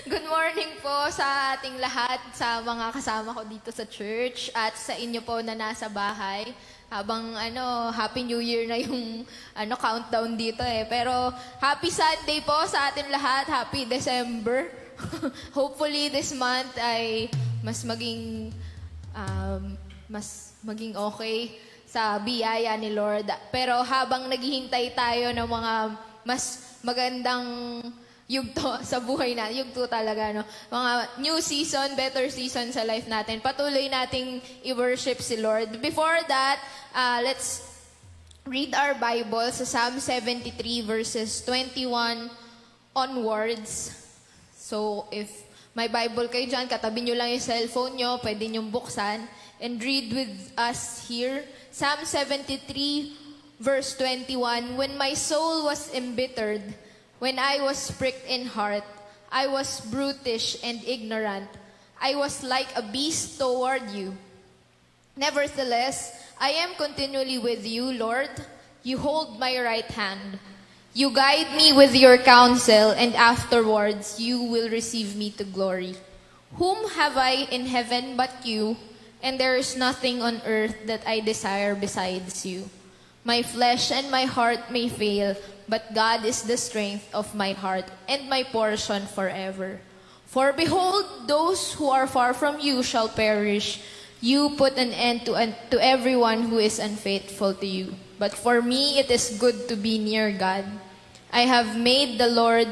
Good morning po sa ating lahat, sa mga kasama ko dito sa church at sa inyo po na nasa bahay. Habang Happy New Year na yung countdown dito eh. Pero Happy Sunday po sa ating lahat. Happy December. Hopefully this month ay mas maging okay sa biyaya ni Lord. Pero habang naghihintay tayo ng mga mas magandang yugto sa buhay natin, yugto talaga, no? Mga new season, better season sa life natin. Patuloy nating i-worship si Lord. Before that, let's read our Bible sa Psalm 73 verses 21 onwards. So, if may Bible kayo dyan, katabi nyo lang yung cellphone nyo, pwede nyong buksan, and read with us here. Psalm 73 verse 21, When my soul was embittered, when I was pricked in heart, I was brutish and ignorant. I was like a beast toward you. Nevertheless, I am continually with you, Lord. You hold my right hand. You guide me with your counsel, and afterwards you will receive me to glory. Whom have I in heaven but you? And there is nothing on earth that I desire besides you. My flesh and my heart may fail, but God is the strength of my heart and my portion forever. For behold, those who are far from you shall perish. You put an end to everyone who is unfaithful to you. But for me it is good to be near God. I have made the Lord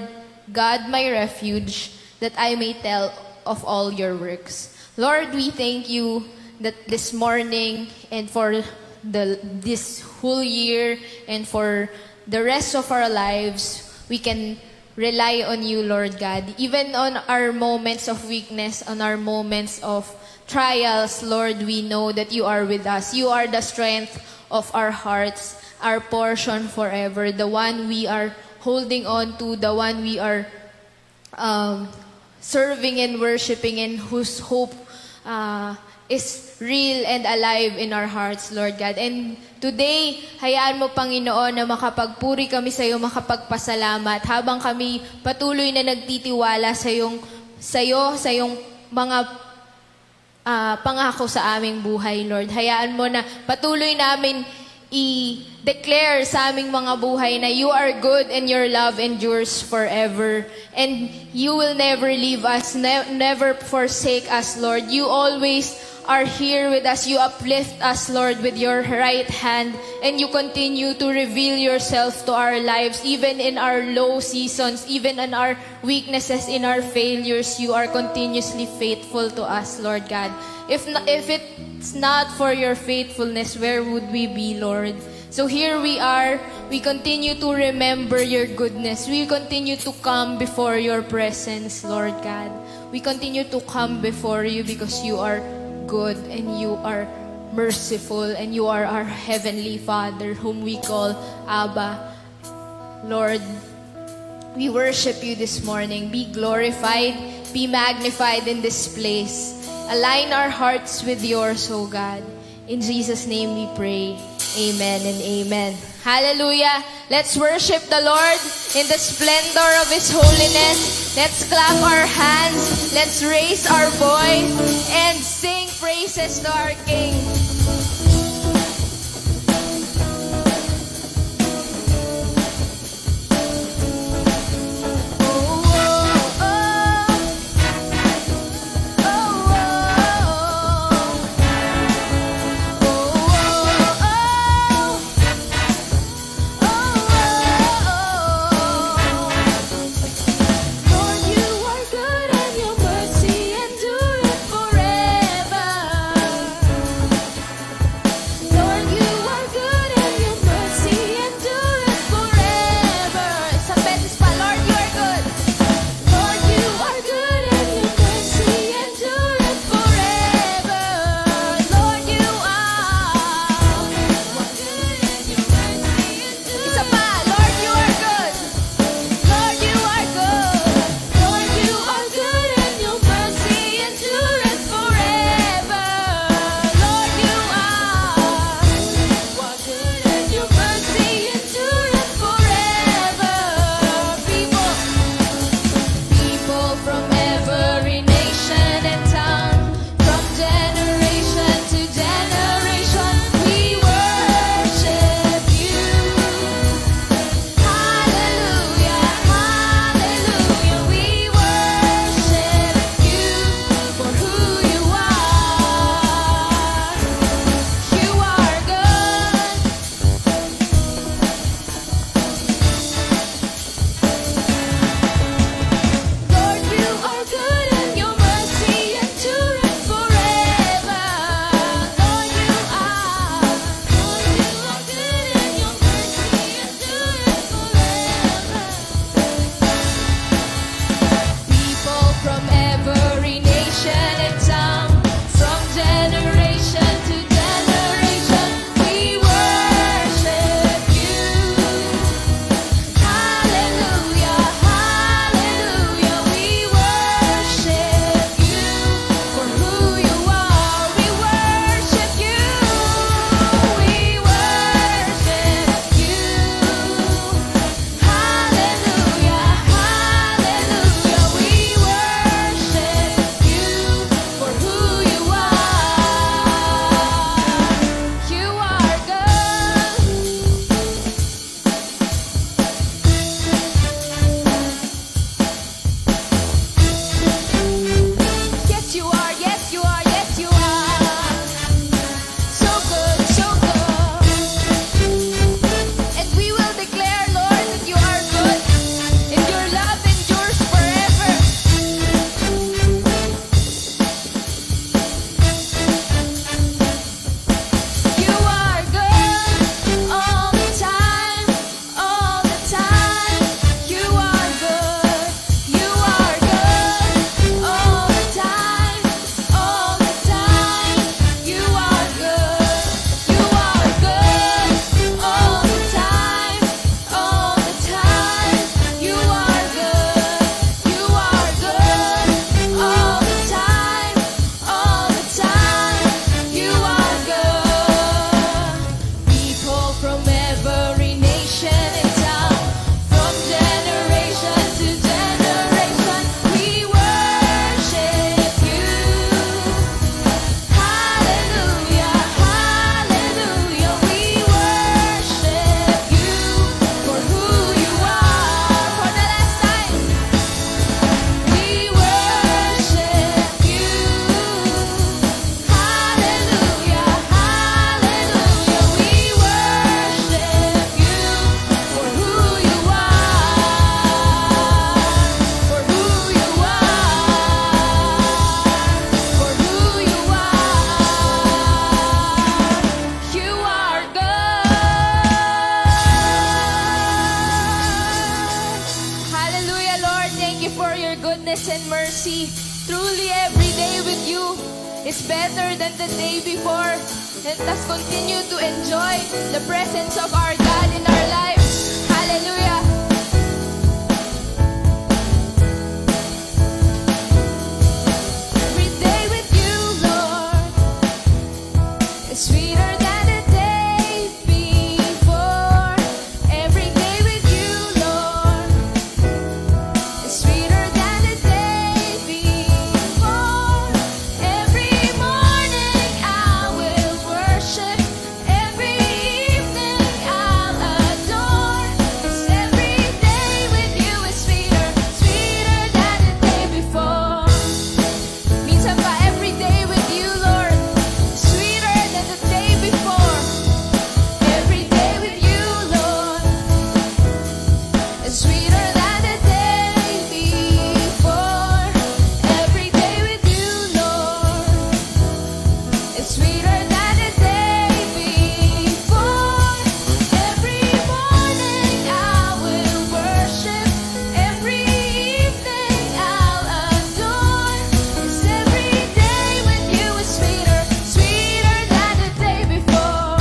God my refuge, that I may tell of all your works. Lord, we thank you that this morning and for this whole year and for the rest of our lives, we can rely on you, Lord God. Even on our moments of weakness, on our moments of trials, Lord, we know that you are with us. You are the strength of our hearts, our portion forever, the one we are holding on to, the one we are serving and worshiping, and whose hope is real and alive in our hearts, Lord God. And today, hayaan mo, Panginoon, na makapagpuri kami sa iyo, makapagpasalamat, habang kami patuloy na nagtitiwala sa iyong mga pangako sa aming buhay, Lord. Hayaan mo na patuloy namin i-declare sa aming mga buhay na you are good and your love endures forever. And you will never leave us, never forsake us, Lord. You always are here with us. You uplift us, Lord, with your right hand, and you continue to reveal yourself to our lives, even in our low seasons, even in our weaknesses, in our failures. You are continuously faithful to us, Lord God. If it's not for your faithfulness, where would we be, Lord? So here we are. We continue to remember your goodness. We continue to come before your presence, Lord God. We continue to come before you because you are good and you are merciful and you are our heavenly Father whom we call Abba. Lord, we worship you this morning. Be glorified, be magnified in this place. Align our hearts with yours, O God. In Jesus' name we pray. Amen and amen. Hallelujah. Let's worship the Lord in the splendor of His holiness. Let's clap our hands. Let's raise our voice and sing praises to our King. grace and mercy. Truly every day with you is better than the day before. And let's continue to enjoy the presence of our God in our lives. Hallelujah. Every day with you, Lord, is sweeter than the day before. Every day with you, Lord, is sweeter than the day before. Every morning I will worship. Every evening I'll adore. 'Cause every day with you is sweeter, sweeter than the day before. Minsan pa, every day with you, Lord, sweeter than the day before. Every day with you, Lord, is sweeter than the day before. Every day with you, Lord, is sweeter than the day before. Every morning I will worship. Every evening I'll adore. 'Cause every day with you is sweeter, sweeter than the day before.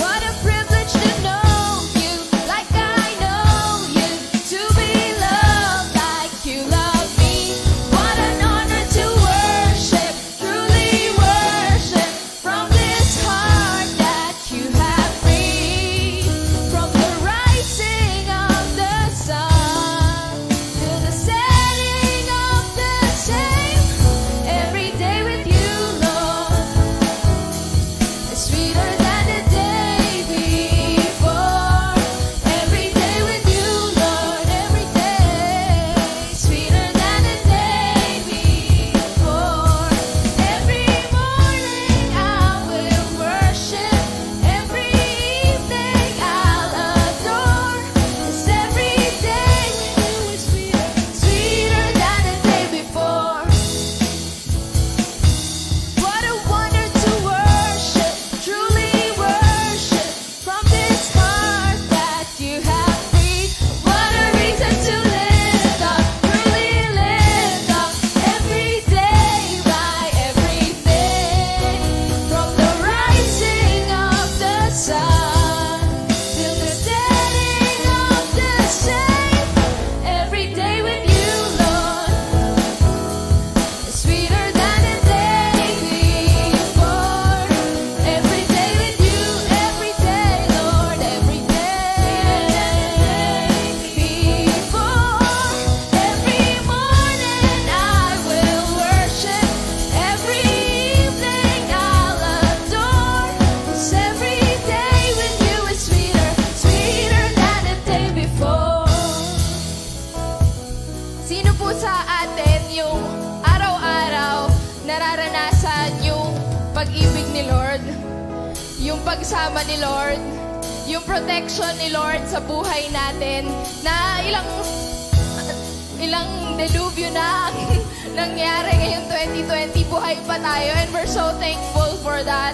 What a privilege to know you like I know you, to be loved like you love me. What an honor to worship, truly worship, from this heart that you have freed. From the rising of the sun to the setting of the same. Every day with you, Lord, is sweeter than the day before. Every day with you, Lord, every day sweeter than the day before. Every morning I will worship. Every evening I'll adore. 'Cause every day with you is sweeter, sweeter than the day before. What a wonder to worship, truly worship, from this heart that you have freed. What a reason to live up, truly live up, every day by every day. From the rising of the sun till the setting of the same. Every day with you, Lord, is sweeter than the day before. Every day with you, every day, Lord, every day before. Every morning I will worship. Every evening I'll adore. 'Cause every day with you is sweeter, sweeter than the day before. Sino po sa atin yung araw-araw nararanasan yung pag-ibig ni Lord, yung pagsama ni Lord, yung protection ni Lord sa buhay natin, na ilang delubyo na ang nangyari ngayong 2020, buhay pa tayo, and we're so thankful for that.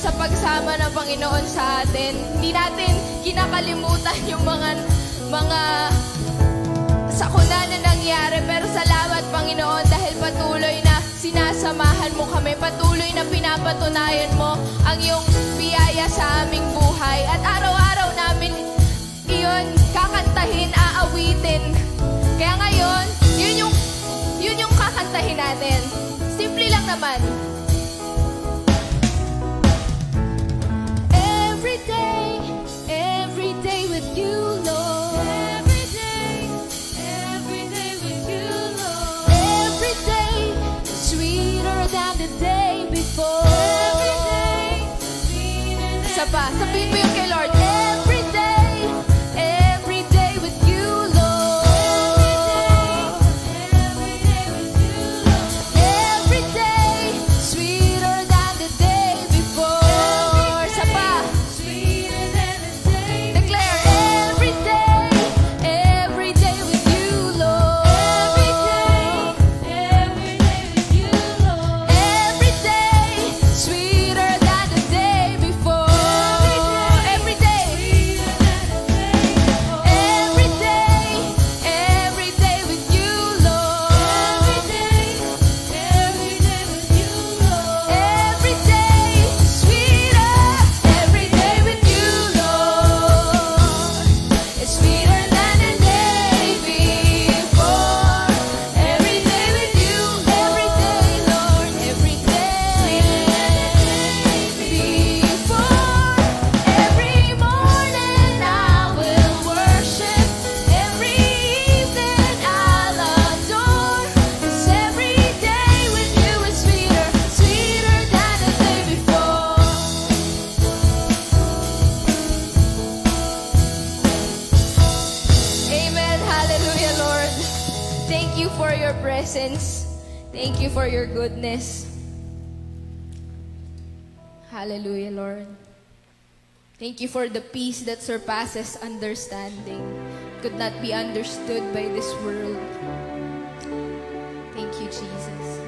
Sa pagsama ng Panginoon sa atin, hindi natin kinakalimutan yung mga sakuna na nangyari, pero salamat, Panginoon, dahil patuloy na sinasamahan mo kami, patuloy na pinapatunayan mo ang iyong biyaya sa aming buhay, at araw-araw namin iyon kakantahin, aawitin. Kaya ngayon, yun yung kakantahin natin. Simple lang naman. Every day with you, Lord. Every day with you, Lord. Every day sweeter than the day before. Every day sweeter than Isa pa, sabihin mo yung kay Lord. Every day with you, Lord. Every day with you, Lord. Every day sweeter than the day before. Isa pa. Sweeter than the day. Declare every day with you, Lord. Every day with you, Lord. Every day sweeter than the day before. Every day presence. Thank you for your goodness. Hallelujah, Lord. Thank you for the peace that surpasses understanding. Could not be understood by this world. Thank you, Jesus.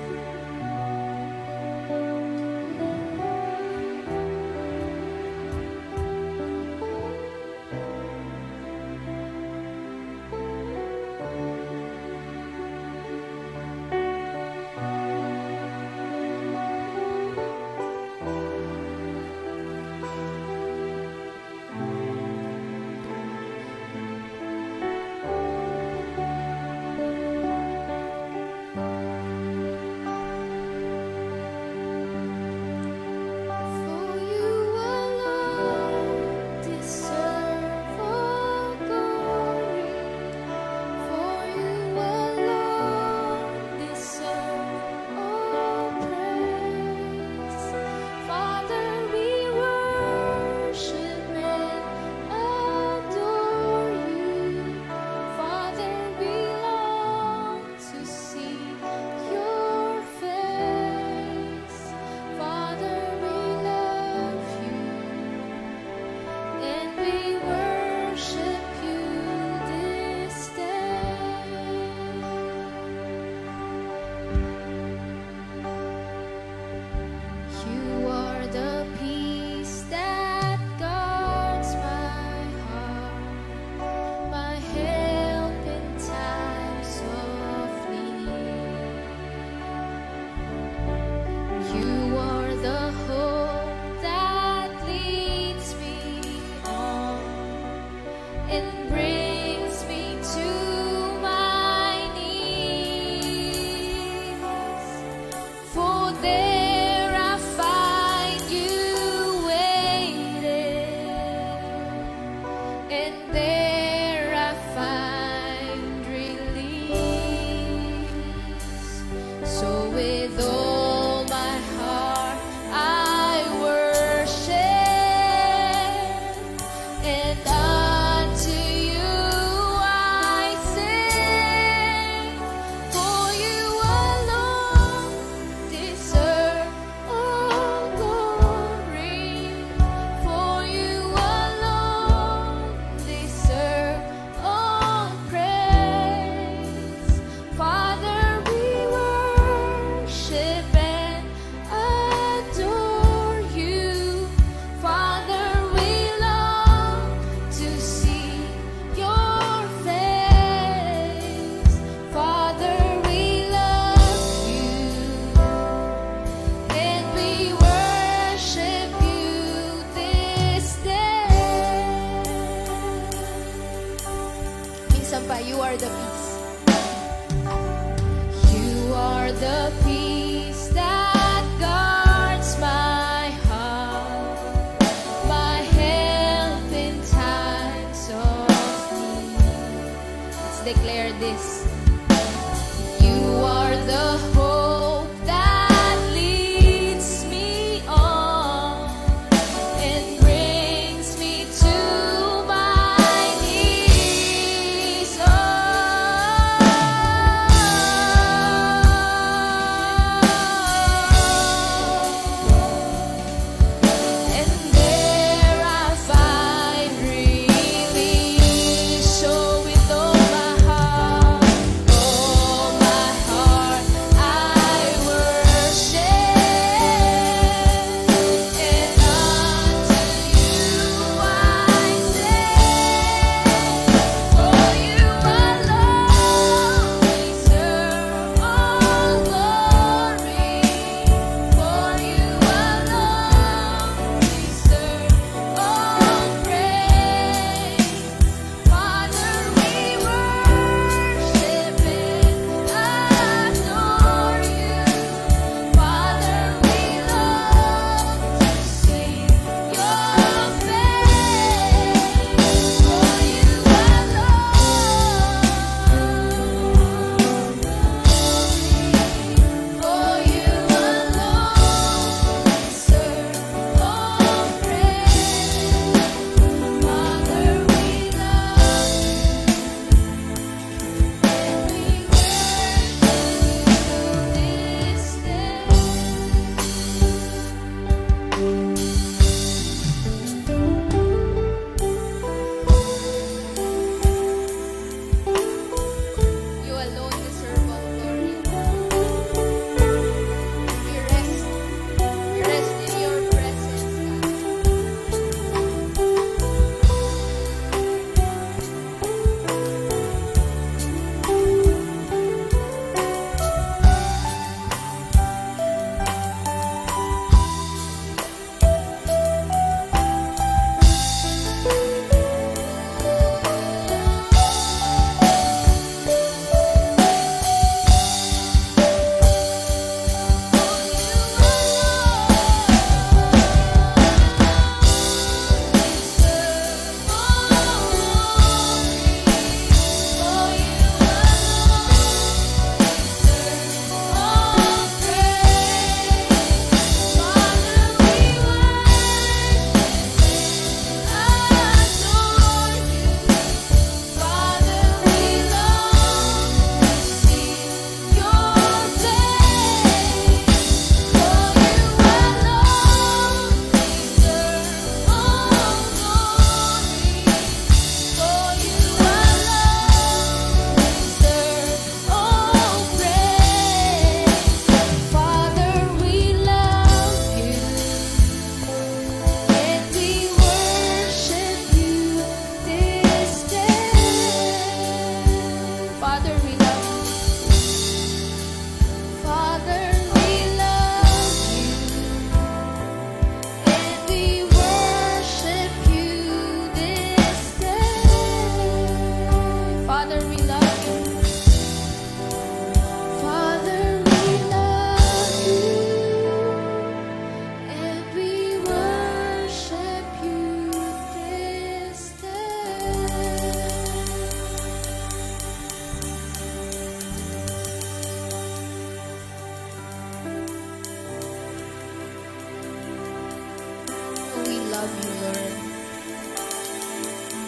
love you, Lord.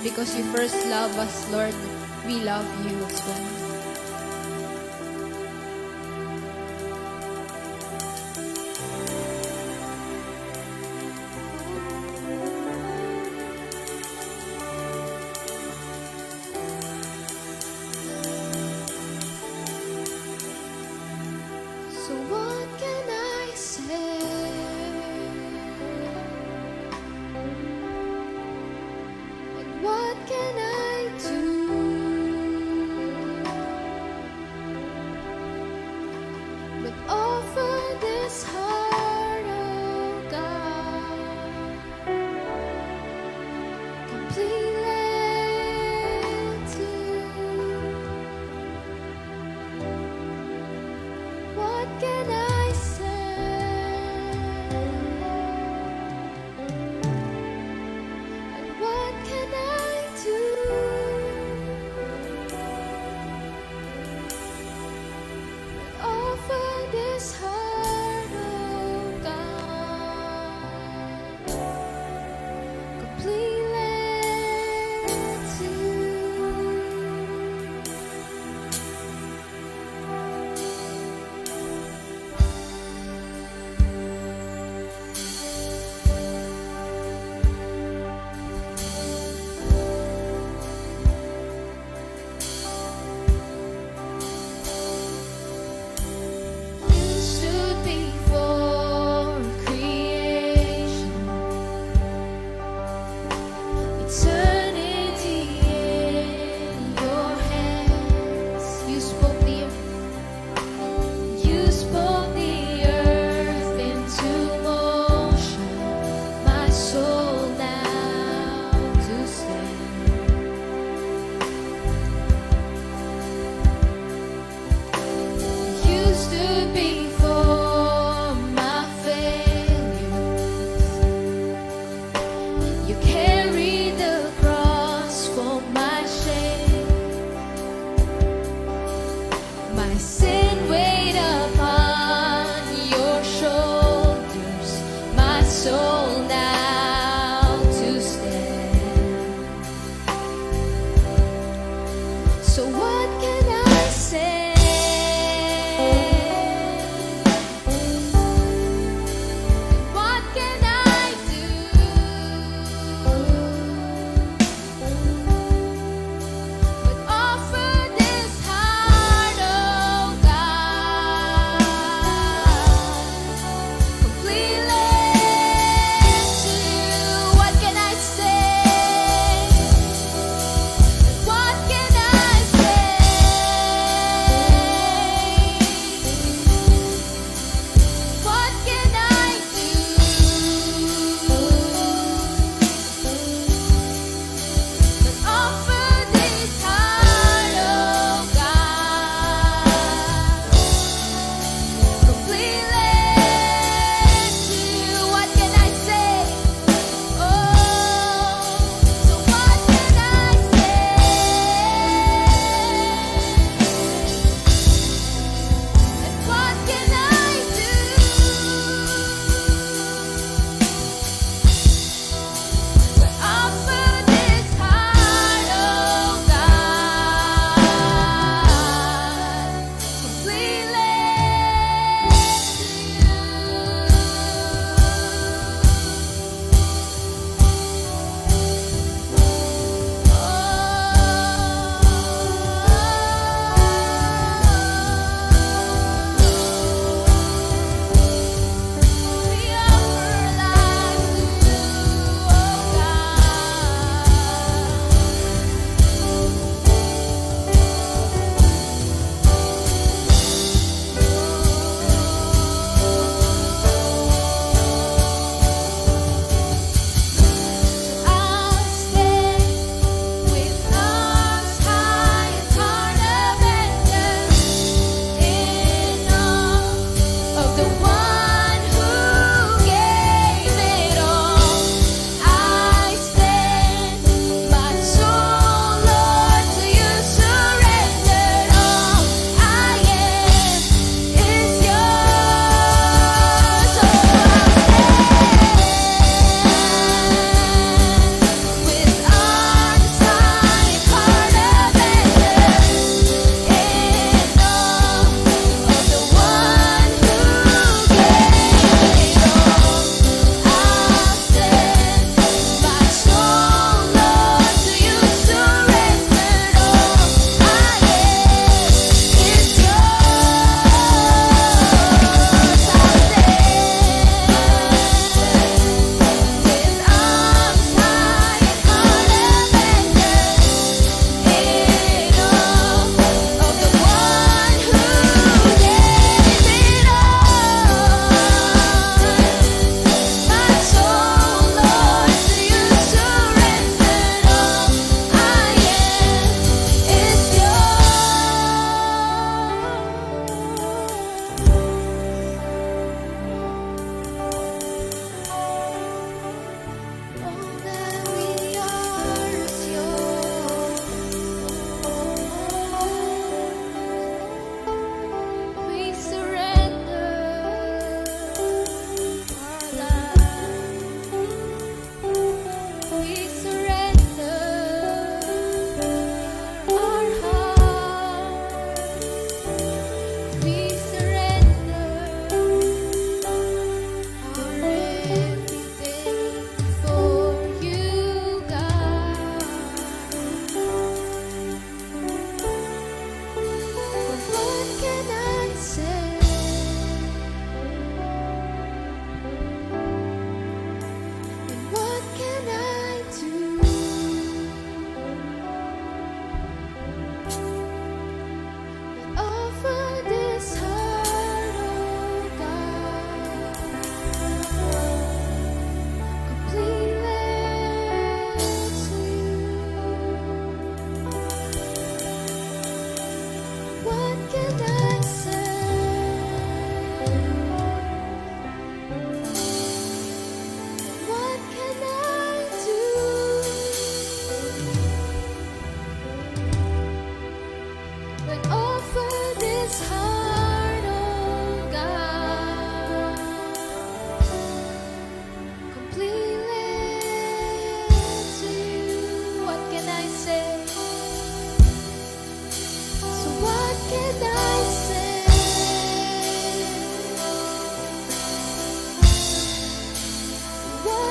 Because you first love us, Lord, we love you as well. So what can I say? And what can I do?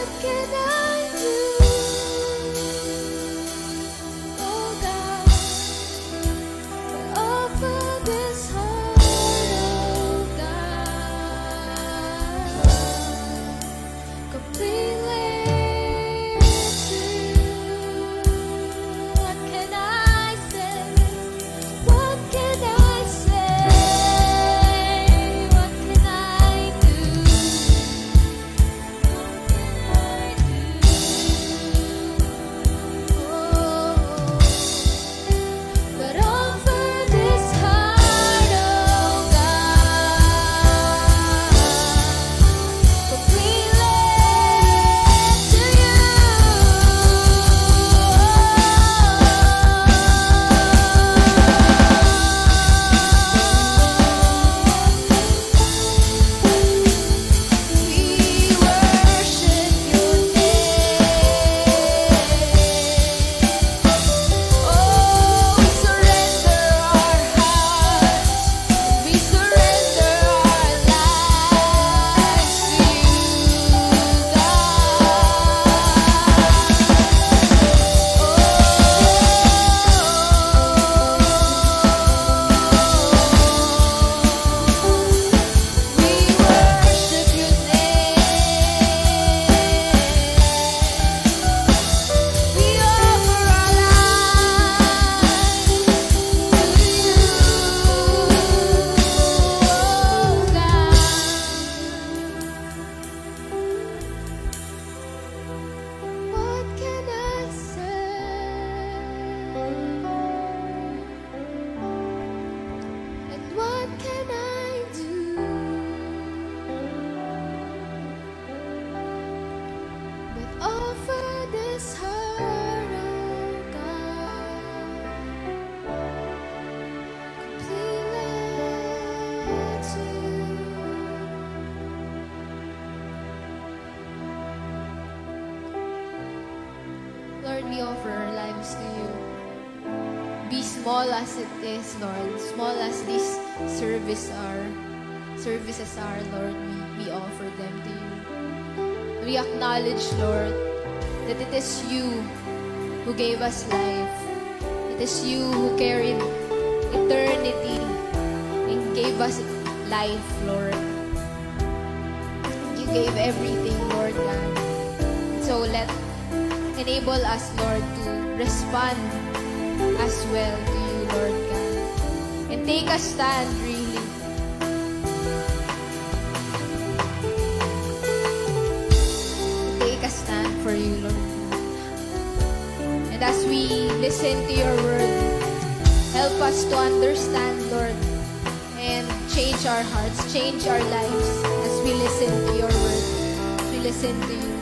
What can I do? Oh God, I offer this heart, oh God, completely to you. What can I say? What can I say? What can I do? But offer this heart, oh God, completely to We worship your name. Oh, we surrender our hearts. We surrender our lives to you, God. We worship your name. We offer our lives to you, oh God. What can I say? And what can I do? But offer this heart, oh God, completely to you. Lord, we offer our lives to you. Be small as it is, Lord, small as these services are, Lord, we offer them to you. We acknowledge, Lord, that it is you who gave us life. It is you who carried eternity and gave us life, Lord. You gave everything, Lord God. So enable us, Lord, to respond as well to you, Lord God. And take a stand, really. Take a stand for you, Lord. And as we listen to your word, help us to understand, Lord, and change our hearts, change our lives as we listen to your word, as we listen to you.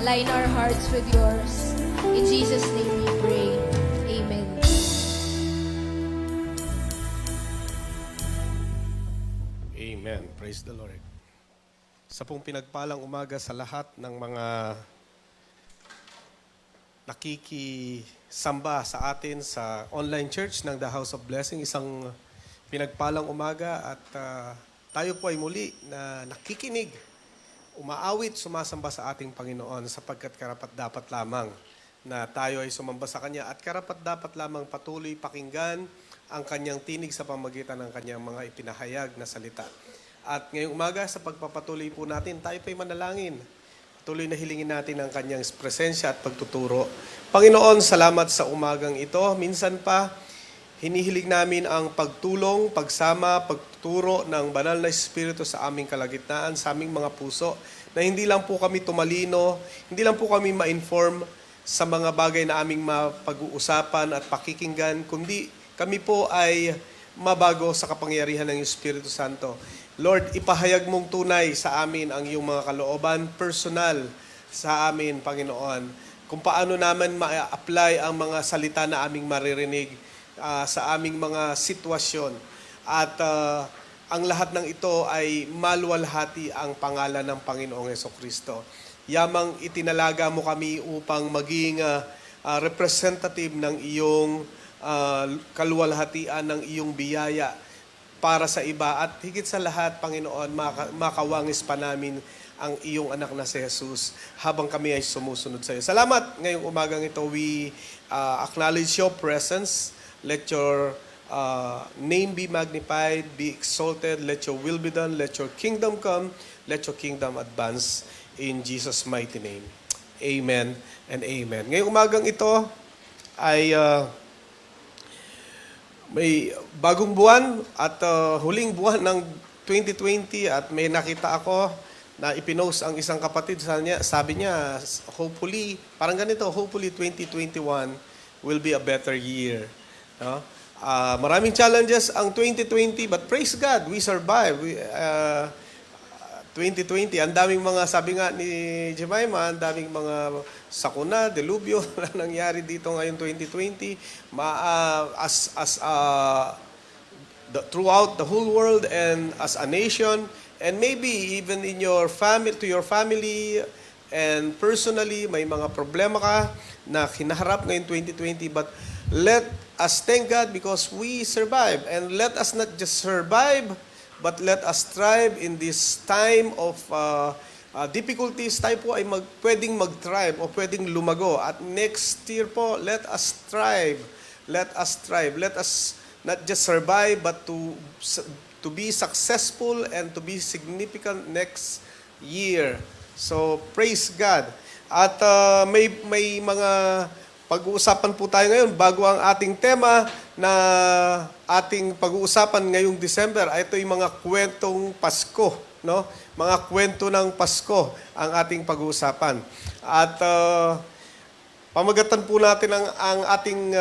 Align our hearts with yours. In Jesus' name we pray. Amen. Amen. Praise the Lord. Sa pong pinagpalang umaga sa lahat ng mga nakikisamba sa atin sa online church ng The House of Blessing. Isang pinagpalang umaga at tayo po ay muli na nakikinig, umaawit, sumasamba sa ating Panginoon sapagkat karapat-dapat lamang na tayo ay sumamba sa Kanya at karapat-dapat lamang patuloy pakinggan ang Kanyang tinig sa pamagitan ng Kanyang mga ipinahayag na salita. At ngayong umaga sa pagpapatuloy po natin, tayo pa'y manalangin. Tuloy na hilingin natin ang Kanyang presensya at pagtuturo. Panginoon, salamat sa umagang ito. Minsan pa, hinihiling namin ang pagtulong, pagsama, pagtuturo ng banal na Espiritu sa aming kalagitnaan, sa aming mga puso, na hindi lang po kami tumalino, hindi lang po kami ma-inform sa mga bagay na aming mapag-uusapan at pakikinggan, kundi kami po ay mabago sa kapangyarihan ng Espiritu Santo. Lord, ipahayag mong tunay sa amin ang iyong mga kalooban, personal sa amin, Panginoon. Kung paano naman ma-apply ang mga salita na aming maririnig sa aming mga sitwasyon. At ang lahat ng ito ay maluwalhati ang pangalan ng Panginoong Jesucristo. Yamang itinalaga mo kami upang maging representative ng iyong kaluwalhatian, ng iyong biyaya para sa iba. At higit sa lahat, Panginoon, makawangis pa namin ang iyong anak na si Jesus habang kami ay sumusunod sa iyo. Salamat ngayong umagang ito. We acknowledge your presence. Let your name be magnified, be exalted. Let your will be done. Let your kingdom come. Let your kingdom advance in Jesus' mighty name. Amen and amen. Ngayong umagang ito ay may bagong buwan at huling buwan ng 2020 at may nakita ako na ipinost ang isang kapatid sabi niya, hopefully, parang ganito, hopefully 2021 will be a better year. No? Maraming challenges ang 2020 but praise God, we survived. 2020, ang daming mga, sabi nga ni Jemima, ang daming mga sakuna, delubyo na nangyari dito ngayon 2020. Throughout the whole world and as a nation, and maybe even in your family, to your family and personally, may mga problema ka na kinaharap ngayon 2020, but let us thank God because we survive. And let us not just survive, but let us strive in this time of difficulties. Tayo po ay pwedeng mag-thrive o pwedeng lumago. At next year po, let us strive. Let us strive. Let us not just survive, but to be successful and to be significant next year. So, praise God. At may mga pag-uusapan po tayo ngayon bago ang ating tema na ating pag-uusapan ngayong December. Ito yung mga kwentong Pasko, no? Mga kwento ng Pasko ang ating pag-uusapan. At pamagatan po natin ang ating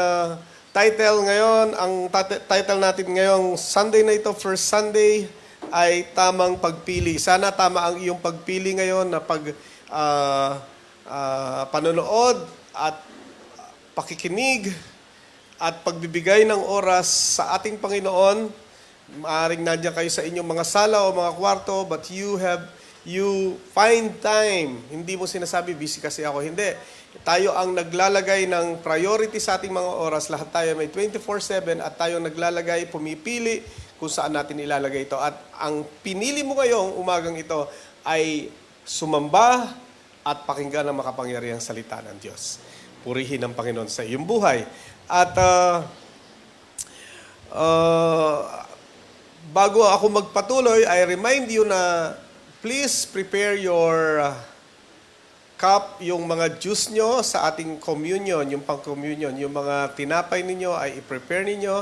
title ngayon. Ang title natin ngayong Sunday na ito, First Sunday, ay Tamang Pagpili. Sana tama ang iyong pagpili ngayon na panonood at pakikinig at pagbibigay ng oras sa ating Panginoon. Maaring nandiyan kayo sa inyong mga sala o mga kwarto, but you find time. Hindi mo sinasabi, busy kasi ako. Hindi. Tayo ang naglalagay ng priority sa ating mga oras. Lahat tayo may 24/7 at tayo naglalagay, pumipili kung saan natin ilalagay ito. At ang pinili mo ngayong umagang ito ay sumamba at pakinggan ang makapangyarihang salita ng Diyos. Purihin ang Panginoon sa iyong buhay. At bago ako magpatuloy, I remind you na please prepare your cup, yung mga juice nyo sa ating communion, yung pang-communion, yung mga tinapay ninyo ay i-prepare ninyo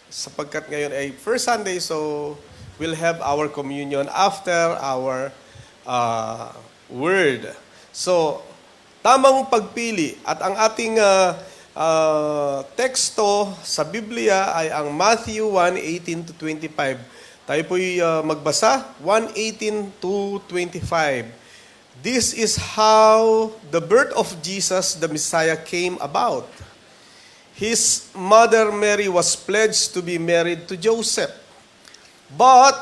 sapagkat ngayon ay First Sunday, so we'll have our communion after our word. So, tamang pagpili. At ang ating teksto sa Biblia ay ang Matthew 1:18-25. Tayo po'y magbasa, 1:18-25. This is how the birth of Jesus, the Messiah, came about. His mother Mary was pledged to be married to Joseph. But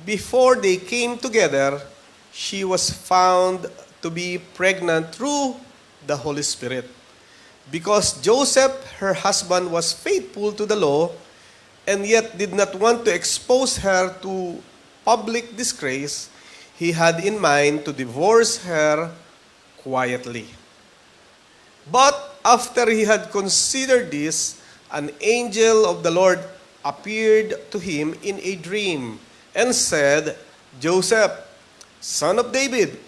before they came together, she was found to be pregnant through the Holy Spirit. Because Joseph, her husband, was faithful to the law and yet did not want to expose her to public disgrace, he had in mind to divorce her quietly. But after he had considered this, an angel of the Lord appeared to him in a dream and said, Joseph, son of David,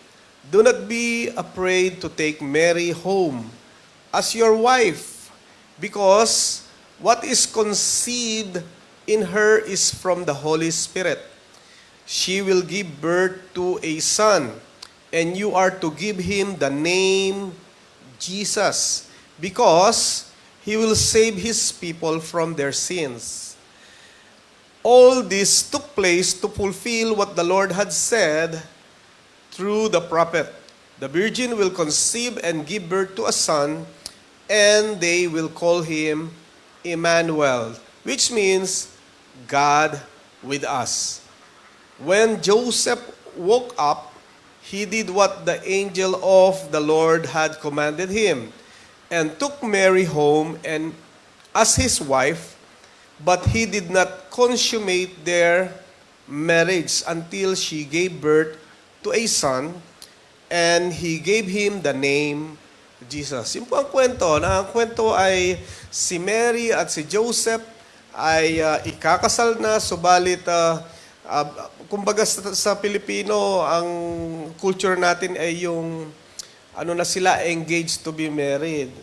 do not be afraid to take Mary home as your wife, because what is conceived in her is from the Holy Spirit. She will give birth to a son, and you are to give him the name Jesus, because he will save his people from their sins. All this took place to fulfill what the Lord had said through the prophet. The virgin will conceive and give birth to a son, and they will call him Emmanuel, which means God with us. When Joseph woke up, he did what the angel of the Lord had commanded him, and took Mary home and as his wife, but he did not consummate their marriage until she gave birth to a son, and he gave him the name Jesus. Yun po ang kwento. Ang kwento ay si Mary at si Joseph ay ikakasal na, subalit kumbaga sa Pilipino, ang culture natin ay yung na sila, engaged to be married.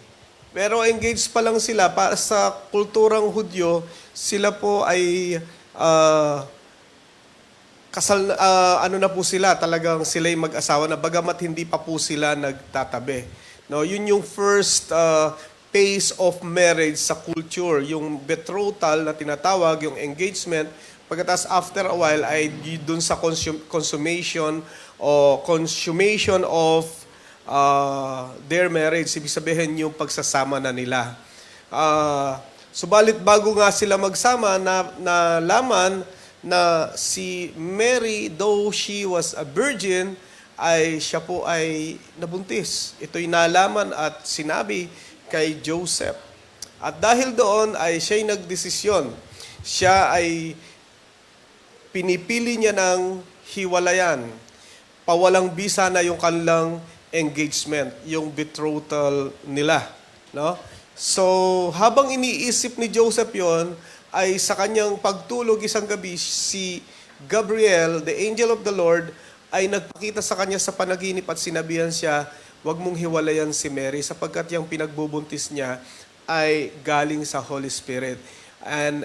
Pero engaged pa lang sila. Para sa kulturang Hudyo, sila po ay kasal na po sila, talagang sila'y mag-asawa na bagamat hindi pa po sila nagtatabi. No, yun yung first phase of marriage sa culture, yung betrothal na tinatawag, yung engagement. Pagkatapos after a while ay dun sa consummation of their marriage, ibig sabihin yung pagsasama na nila. Subalit bago nga sila magsama, na laman na si Mary, though she was a virgin, ay siya po ay nabuntis. Ito'y nalaman at sinabi kay Joseph. At dahil doon ay siya'y nagdesisyon. Siya ay pinipili niya ng hiwalayan. Pawalang bisa na yung kanilang engagement, yung betrothal nila. No? So, habang iniisip ni Joseph yon, ay sa kanyang pagtulog isang gabi, si Gabriel, the angel of the Lord, ay nagpakita sa kanya sa panaginip at sinabihan siya, huwag mong hiwalayan si Mary sapagkat yung pinagbubuntis niya ay galing sa Holy Spirit. And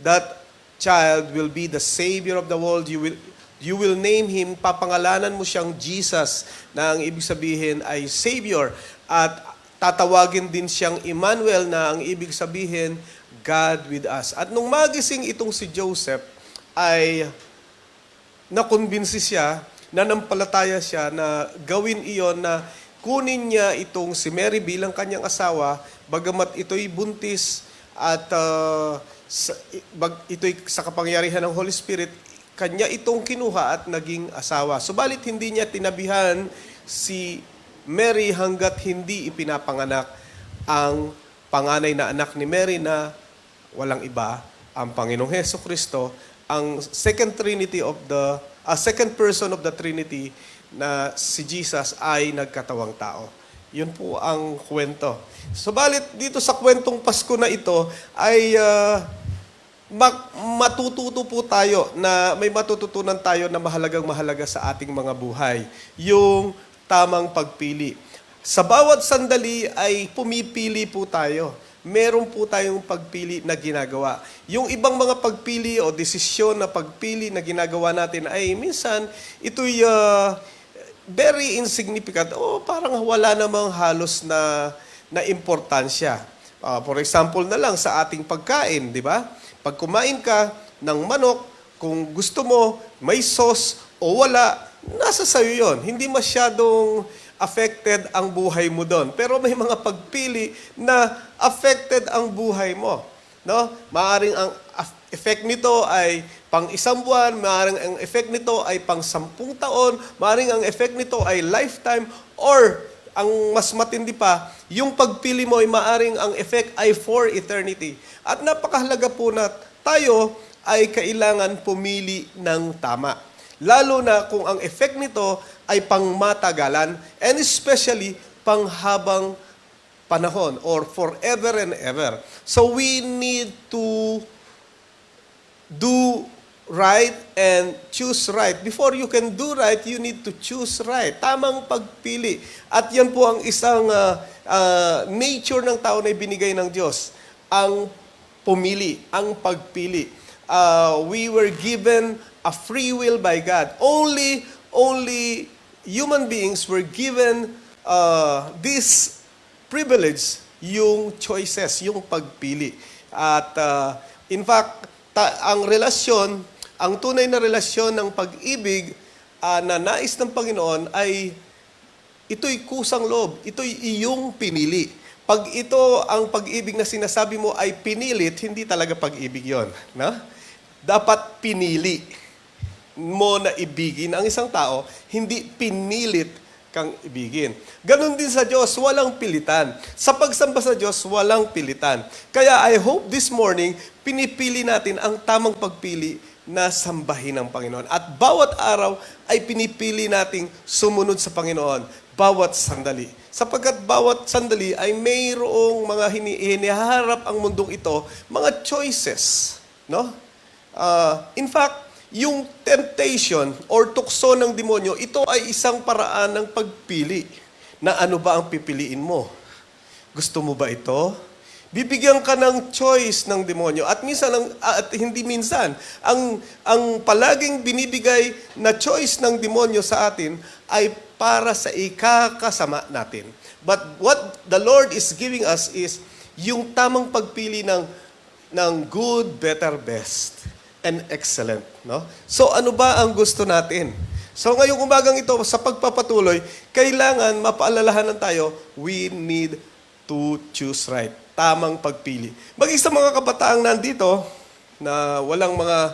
that child will be the Savior of the world. You will name him, papangalanan mo siyang Jesus, na ang ibig sabihin ay Savior. At tatawagin din siyang Emmanuel, na ang ibig sabihin, God with us. At nung magising itong si Joseph, ay nakumbinsi siya, nanampalataya siya na gawin iyon, na kunin niya itong si Mary bilang kanyang asawa, bagamat ito'y buntis at ito'y sa kapangyarihan ng Holy Spirit, kanya itong kinuha at naging asawa. Subalit hindi niya tinabihan si Mary hanggat hindi ipinapanganak ang panganay na anak ni Mary na walang iba, ang Panginoong Hesukristo, ang second person of the Trinity, na si Jesus ay nagkatawang tao. Yun po ang kwento. Subalit dito sa kwentong Pasko na ito ay matututo po tayo, na may matututunan tayo na mahalagang-mahalaga sa ating mga buhay. Yung tamang pagpili. Sa bawat sandali ay pumipili po tayo. Meron po tayong pagpili na ginagawa. Yung ibang mga pagpili o desisyon na pagpili na ginagawa natin ay minsan ito'y very insignificant o parang wala namang halos na importansya. For example na lang sa ating pagkain, di ba? Pag kumain ka ng manok, kung gusto mo may sauce o wala, nasa sayo yon. Hindi masyadong affected ang buhay mo doon. Pero may mga pagpili na affected ang buhay mo. No? Maaring ang effect nito ay pang 1 buwan, maaring ang effect nito ay pang 10 taon, maaring ang effect nito ay lifetime, or ang mas matindi pa, yung pagpili mo ay maaring ang effect ay for eternity. At napakahalaga po na tayo ay kailangan pumili ng tama. Lalo na kung ang effect nito ay pangmatagalan, and especially panghabang panahon or forever and ever. So we need to do right and choose right. Before you can do right, you need to choose right. Tamang pagpili. At yan po ang isang nature ng tao na ibinigay ng Diyos. Ang pumili, ang pagpili. We were given a free will by God. Only human beings were given this privilege, yung choices, yung pagpili. At in fact, ang relasyon, ang tunay na relasyon ng pag-ibig na nais ng Panginoon ay ito'y kusang loob, ito'y iyong pinili. Pag ito ang pag-ibig na sinasabi mo ay pinilit, hindi talaga pag-ibig yon, no? Dapat pinili mo na ibigin ang isang tao, hindi pinilit kang ibigin. Ganon din sa Diyos, walang pilitan. Sa pagsamba sa Diyos, walang pilitan. Kaya I hope this morning, pinipili natin ang tamang pagpili na sambahin ang Panginoon. At bawat araw ay pinipili nating sumunod sa Panginoon. Bawat sandali. Sapagkat bawat sandali ay mayroong mga hiniharap ang mundong ito, mga choices. No? In fact, yung temptation or tukso ng demonyo, ito ay isang paraan ng pagpili na ano ba ang pipiliin mo. Gusto mo ba ito? Bibigyan ka ng choice ng demonyo. At minsan, at hindi minsan, ang palaging binibigay na choice ng demonyo sa atin ay para sa ikakasama natin. But what the Lord is giving us is yung tamang pagpili ng good, better, best, and excellent. No? So ano ba ang gusto natin? So ngayong umagang ito, sa pagpapatuloy, kailangan mapaalalahanan tayo, we need to choose right. Tamang pagpili. Maging sa mga kabataang nandito na walang mga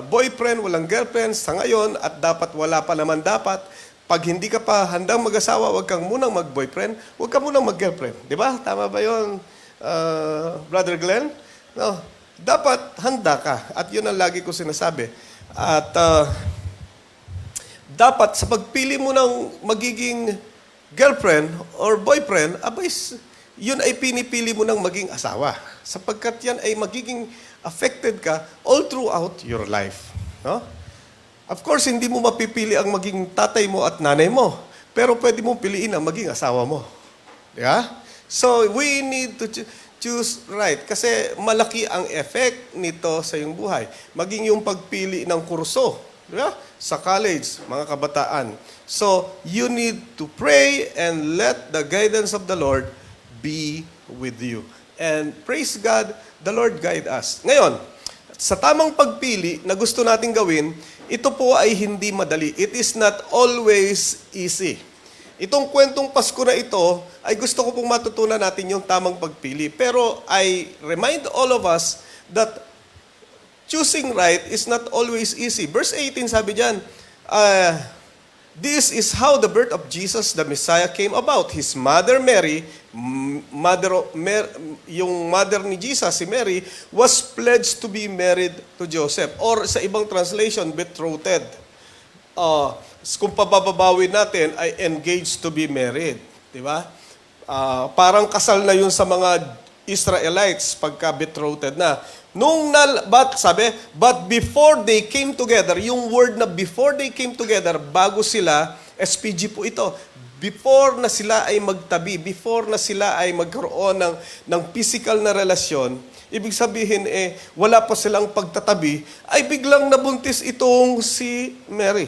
boyfriend, walang girlfriend sa ngayon at dapat wala pa naman dapat. Pag hindi ka pa handang mag-asawa, huwag kang munang mag-boyfriend, huwag kang munang mag-girlfriend. Di ba? Tama ba yun, Brother Glenn? No. Dapat handa ka. At yun ang lagi ko sinasabi. At dapat sa pagpili mo ng magiging girlfriend or boyfriend, abay, yun ay pinipili mo ng maging asawa. Sapagkat yan ay magiging affected ka all throughout your life. No? Of course, hindi mo mapipili ang maging tatay mo at nanay mo. Pero pwede mong piliin ang maging asawa mo. Yeah? So, we need to choose right. Kasi malaki ang effect nito sa iyong buhay. Maging yung pagpili ng kurso. Yeah? Sa college, mga kabataan. So, you need to pray and let the guidance of the Lord be with you. And praise God, the Lord guide us. Ngayon, sa tamang pagpili na gusto nating gawin, ito po ay hindi madali. It is not always easy. Itong kwentong Pasko na ito, ay gusto ko pong matutunan natin yung tamang pagpili. Pero I remind all of us that choosing right is not always easy. Verse 18 sabi diyan, this is how the birth of Jesus, the Messiah, came about. His mother Mary, yung mother ni Jesus, si Mary, was pledged to be married to Joseph. Or sa ibang translation, betrothed. Kung pababawin natin, ay engaged to be married. Di ba? Parang kasal na yun sa mga Israelites pagka betrothed na. But before they came together, yung word na before they came together, bago sila, SPG po ito, before na sila ay magtabi, before na sila ay magkaroon ng physical na relasyon, ibig sabihin wala pa silang pagtatabi, ay biglang nabuntis itong si Mary.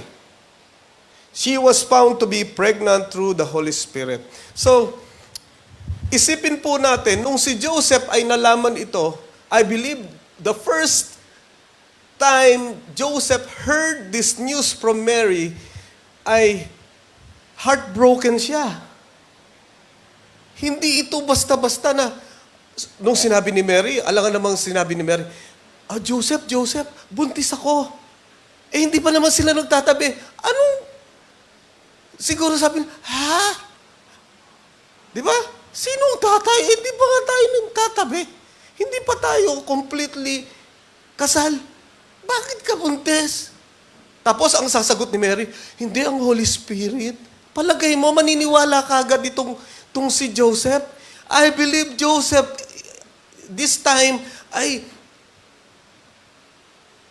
She was found to be pregnant through the Holy Spirit. So, isipin po natin, nung si Joseph ay nalaman ito, I believe the first time Joseph heard this news from Mary, ay heartbroken siya. Hindi ito basta-basta na, nung sinabi ni Mary, alangan namang sinabi ni Mary, Joseph, buntis ako. Hindi pa naman sila nagtatabi. Siguro sabi, Di ba? Sino ang tatay? Hindi pa nga tayo nagtatabi. Hindi pa tayo completely kasal. Bakit ka buntis? Tapos ang sasagot ni Mary, hindi ang Holy Spirit. Palagay mo, maniniwala ka agad itong si Joseph. I believe Joseph, this time, ay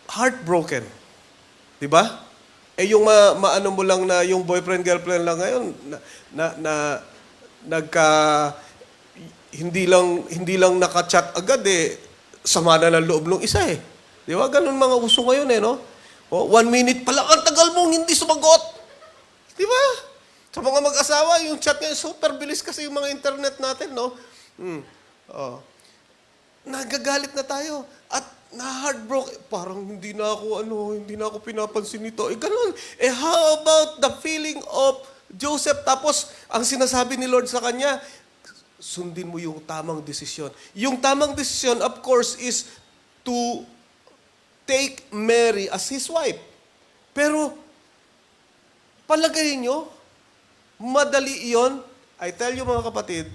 heartbroken. Di ba? Yung maano mo lang na yung boyfriend, girlfriend lang ngayon, hindi lang naka-chat agad sama na ng loob ng isa Di ba? Ganun mga uso ngayon no? 1 minute pa lang, ang tagal mong hindi sumagot. Di ba? Sa mga mag-asawa, yung chat ngayon, super bilis kasi yung mga internet natin, no? Nagagalit na tayo. At na-heartbroken. Parang hindi na ako pinapansin nito. Ganun. How about the feeling of Joseph? Tapos, ang sinasabi ni Lord sa kanya, sundin mo yung tamang desisyon. Yung tamang desisyon, of course, is to take Mary as his wife. Pero, palagay nyo, madali iyon. I tell you mga kapatid,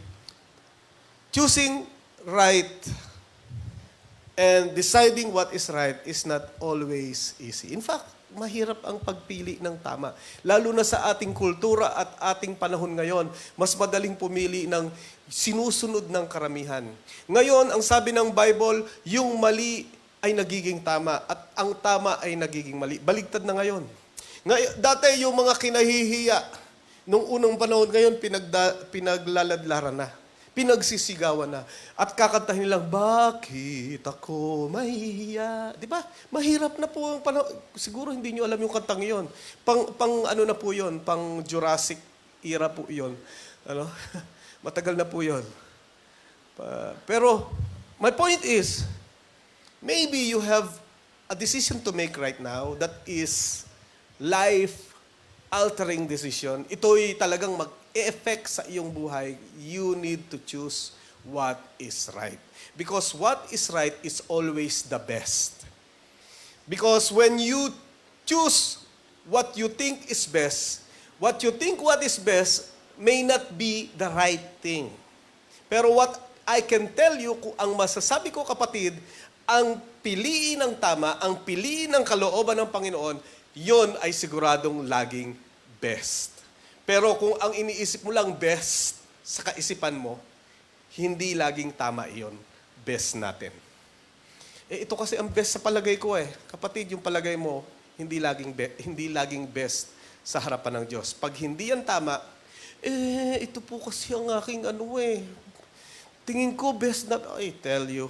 choosing right And deciding what is right is not always easy. In fact, mahirap ang pagpili ng tama. Lalo na sa ating kultura at ating panahon ngayon, mas madaling pumili ng sinusunod ng karamihan. Ngayon, ang sabi ng Bible, yung mali ay nagiging tama at ang tama ay nagiging mali. Baligtad na ngayon. Dati yung mga kinahihiya, nung unang panahon ngayon, pinaglaladlaran na. Pinagsisigawan na. At kakantahin nilang, bakit ako mahihiya? Di ba? Mahirap na po ang panahon. Siguro hindi nyo alam yung kantang yon. Pang ano na po yon? Pang Jurassic era po yon. Ano? Matagal na po yon. Pero, my point is, maybe you have a decision to make right now that is life-altering decision. Ito'y talagang mag-e-effect sa iyong buhay. You need to choose what is right. Because what is right is always the best. Because when you choose what you think is best, what is best may not be the right thing. Pero what I can tell you, kung ang masasabi ko kapatid, ang piliin ng tama, ang piliin ng kalooban ng Panginoon, yon ay siguradong laging best. Pero kung ang iniisip mo lang best sa kaisipan mo, hindi laging tama iyon. Best natin. Ito kasi ang best sa palagay ko eh. Kapatid, yung palagay mo, hindi laging best sa harapan ng Diyos. Pag hindi yan tama, ito po kasi ang aking tingin ko best na, I tell you,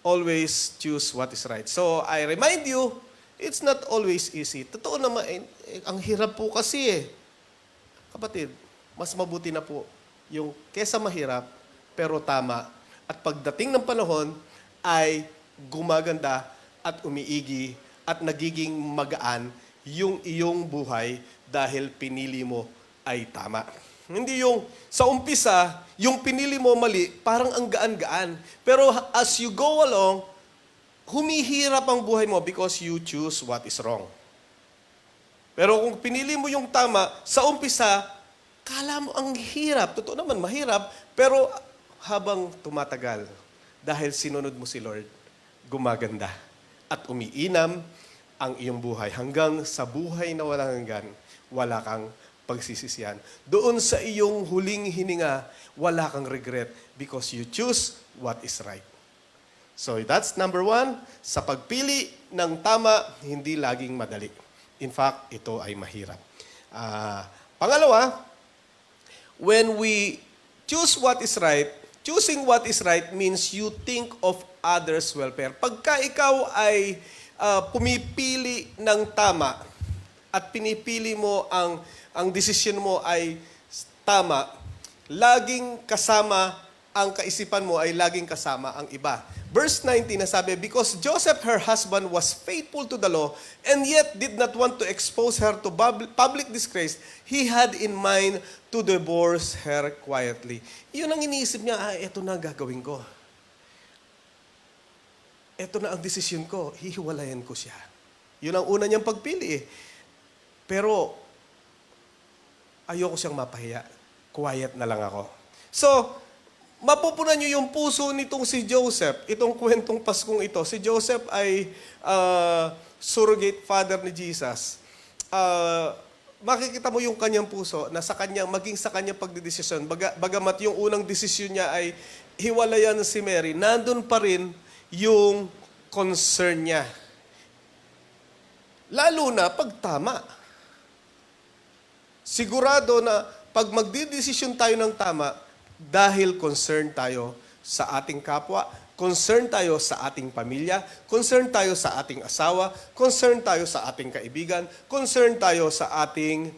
always choose what is right. So, I remind you, it's not always easy. Totoo naman, ang hirap po kasi Kapatid, mas mabuti na po yung kesa mahirap, pero tama. At pagdating ng panahon, ay gumaganda at umiigi at nagiging magaan yung iyong buhay dahil pinili mo ay tama. Hindi yung sa umpisa, yung pinili mo mali, parang ang gaan-gaan. Pero as you go along, humihirap ang buhay mo because you choose what is wrong. Pero kung pinili mo yung tama, sa umpisa, kala mo ang hirap. Totoo naman, mahirap. Pero habang tumatagal, dahil sinunod mo si Lord, gumaganda at umiinam ang iyong buhay. Hanggang sa buhay na walang hanggan, wala kang pagsisisihan. Doon sa iyong huling hininga, wala kang regret because you choose what is right. So that's number 1. Sa pagpili ng tama, hindi laging madali. In fact, ito ay mahirap. Pangalawa, when we choose what is right, choosing what is right means you think of others' welfare. Pagka ikaw ay pumipili ng tama at pinipili mo ang desisyon mo ay tama, laging kasama ang kaisipan mo ay laging kasama ang iba. Verse 19 na sabi, because Joseph, her husband, was faithful to the law and yet did not want to expose her to public disgrace, he had in mind to divorce her quietly. Yun ang iniisip niya, eto na ang gagawin ko. Eto na ang desisyon ko, hihiwalayan ko siya. Yun ang una niyang pagpili eh. Pero, ayoko siyang mapahiya. Quiet na lang ako. So, mapupunan niyo yung puso nitong si Joseph, itong kwentong Paskong ito. Si Joseph ay surrogate father ni Jesus. Makikita mo yung kanyang puso na maging sa kanyang pagdidesisyon. Bagamat yung unang desisyon niya ay hiwalayan si Mary, nandun pa rin yung concern niya. Lalo na pag tama. Sigurado na pag magdidesisyon tayo ng tama, dahil concerned tayo sa ating kapwa, concerned tayo sa ating pamilya, concerned tayo sa ating asawa, concerned tayo sa ating kaibigan, concerned tayo sa ating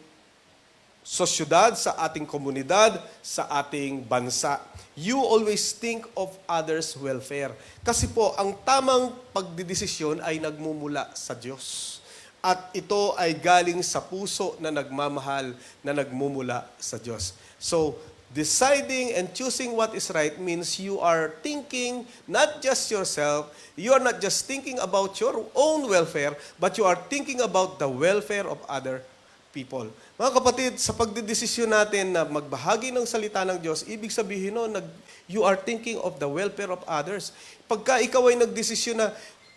sosyudad, sa ating komunidad, sa ating bansa. You always think of others' welfare. Kasi po, ang tamang pagdidesisyon ay nagmumula sa Diyos. At ito ay galing sa puso na nagmamahal, na nagmumula sa Diyos. So, deciding and choosing what is right means you are thinking not just yourself, you are not just thinking about your own welfare, but you are thinking about the welfare of other people. Mga kapatid, sa pagdedesisyon natin na magbahagi ng salita ng Diyos, ibig sabihin nun, you are thinking of the welfare of others. Pagka ikaw ay nagdesisyon na,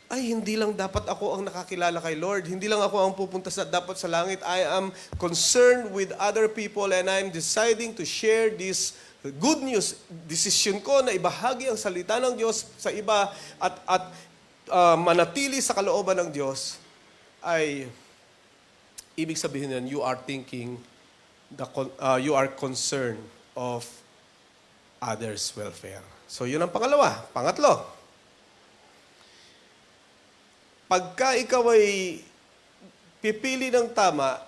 ay, hindi lang dapat ako ang nakakilala kay Lord. Hindi lang ako ang pupunta dapat sa langit. I am concerned with other people and I am deciding to share this good news. Desisyon ko na ibahagi ang salita ng Diyos sa iba at manatili sa kalooban ng Diyos ay ibig sabihin nun, you are thinking, you are concerned of others' welfare. So yun ang pangalawa. Pangatlo, pagka ikaw ay pipili ng tama,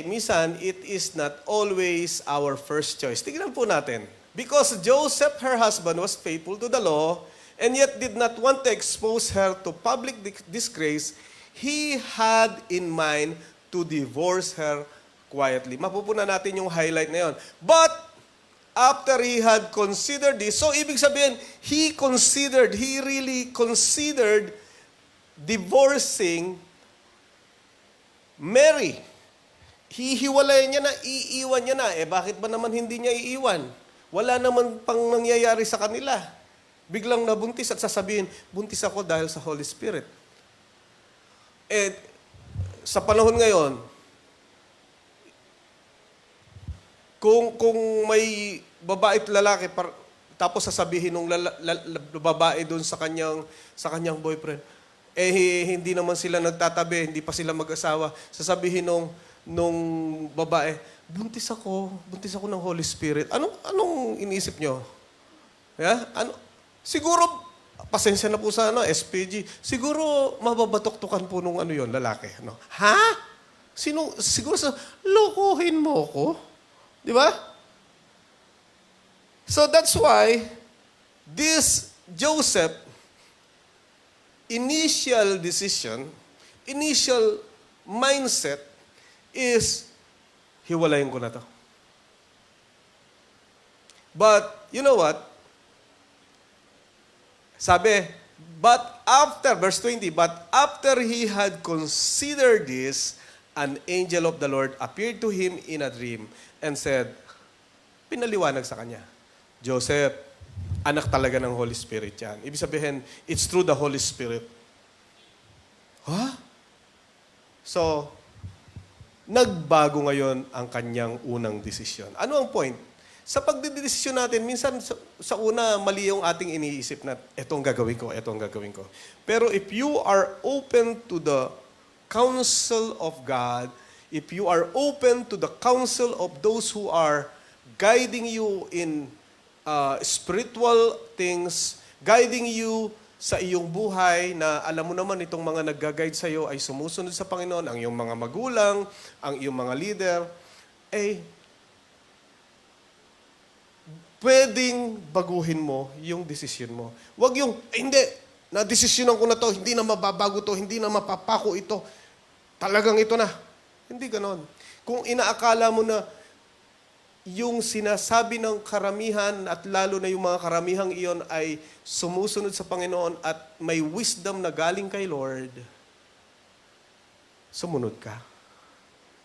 minsan, it is not always our first choice. Tignan po natin. Because Joseph, her husband, was faithful to the law, and yet did not want to expose her to public disgrace, he had in mind to divorce her quietly. Mapupunan natin yung highlight na yun. But, after he had considered this, so ibig sabihin, he really considered divorcing Mary. Hihiwalay niya na, iiwan niya na. Bakit ba naman hindi niya iiwan? Wala naman pang nangyayari sa kanila. Biglang nabuntis at sasabihin, buntis ako dahil sa Holy Spirit. Sa panahon ngayon, kung may babae at lalaki, tapos sasabihin ng babae doon sa kanyang boyfriend, hindi naman sila nagtatabi, hindi pa sila mag-asawa. Sasabihin nung babae, buntis ako ng Holy Spirit. Anong iniisip nyo? Yeah? Siguro, pasensya na po sa SPG, siguro mababatok-tukan po nung yon lalaki. Ha? Siguro lokohin mo ko? Di ba? So that's why, this Joseph, initial decision, initial mindset is, hiwalayin ko na to. But, you know what? Sabi, verse 20, but after he had considered this, an angel of the Lord appeared to him in a dream and said, pinaliwanag sa kanya, Joseph, anak talaga ng Holy Spirit yan. Ibig sabihin, it's through the Holy Spirit. Huh? So, nagbago ngayon ang kanyang unang desisyon. Ano ang point? Sa pagdidesisyon natin, minsan sa una, mali yung ating iniisip na, eto ang gagawin ko. Pero if you are open to the counsel of God, if you are open to the counsel of those who are guiding you in spiritual things, guiding you sa iyong buhay na alam mo naman itong mga nag-guide sa iyo ay sumusunod sa Panginoon, ang iyong mga magulang, ang iyong mga leader, pwedeng baguhin mo yung desisyon mo. Huwag yung, hindi, na-desisyonan ko na to, hindi na mababago to, hindi na mapapako ito. Talagang ito na. Hindi ganon. Kung inaakala mo na yung sinasabi ng karamihan at lalo na yung mga karamihang iyon ay sumusunod sa Panginoon at may wisdom na galing kay Lord, sumunod ka.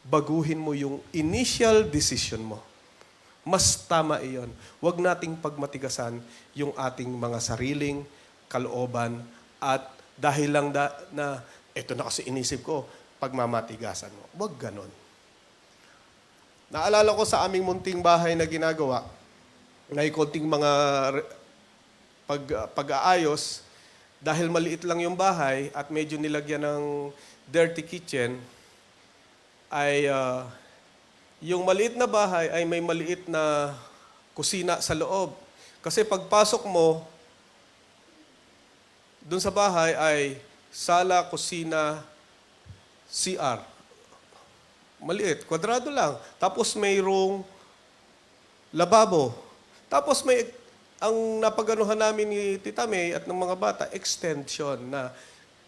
Baguhin mo yung initial decision mo. Mas tama iyon. Huwag nating pagmatigasan yung ating mga sariling kalooban at dahil lang na ito na kasi inisip ko, pagmamatigasan mo. Huwag ganon. Naalala ko sa aming munting bahay na ginagawa, may konting mga pag-aayos, dahil maliit lang yung bahay at medyo nilagyan ng dirty kitchen, ay yung maliit na bahay ay may maliit na kusina sa loob. Kasi pagpasok mo, dun sa bahay ay sala, kusina, CR. Maliit, kwadrado lang. Tapos mayroong lababo. Tapos ang napaganuhan namin ni Tita May at ng mga bata, extension na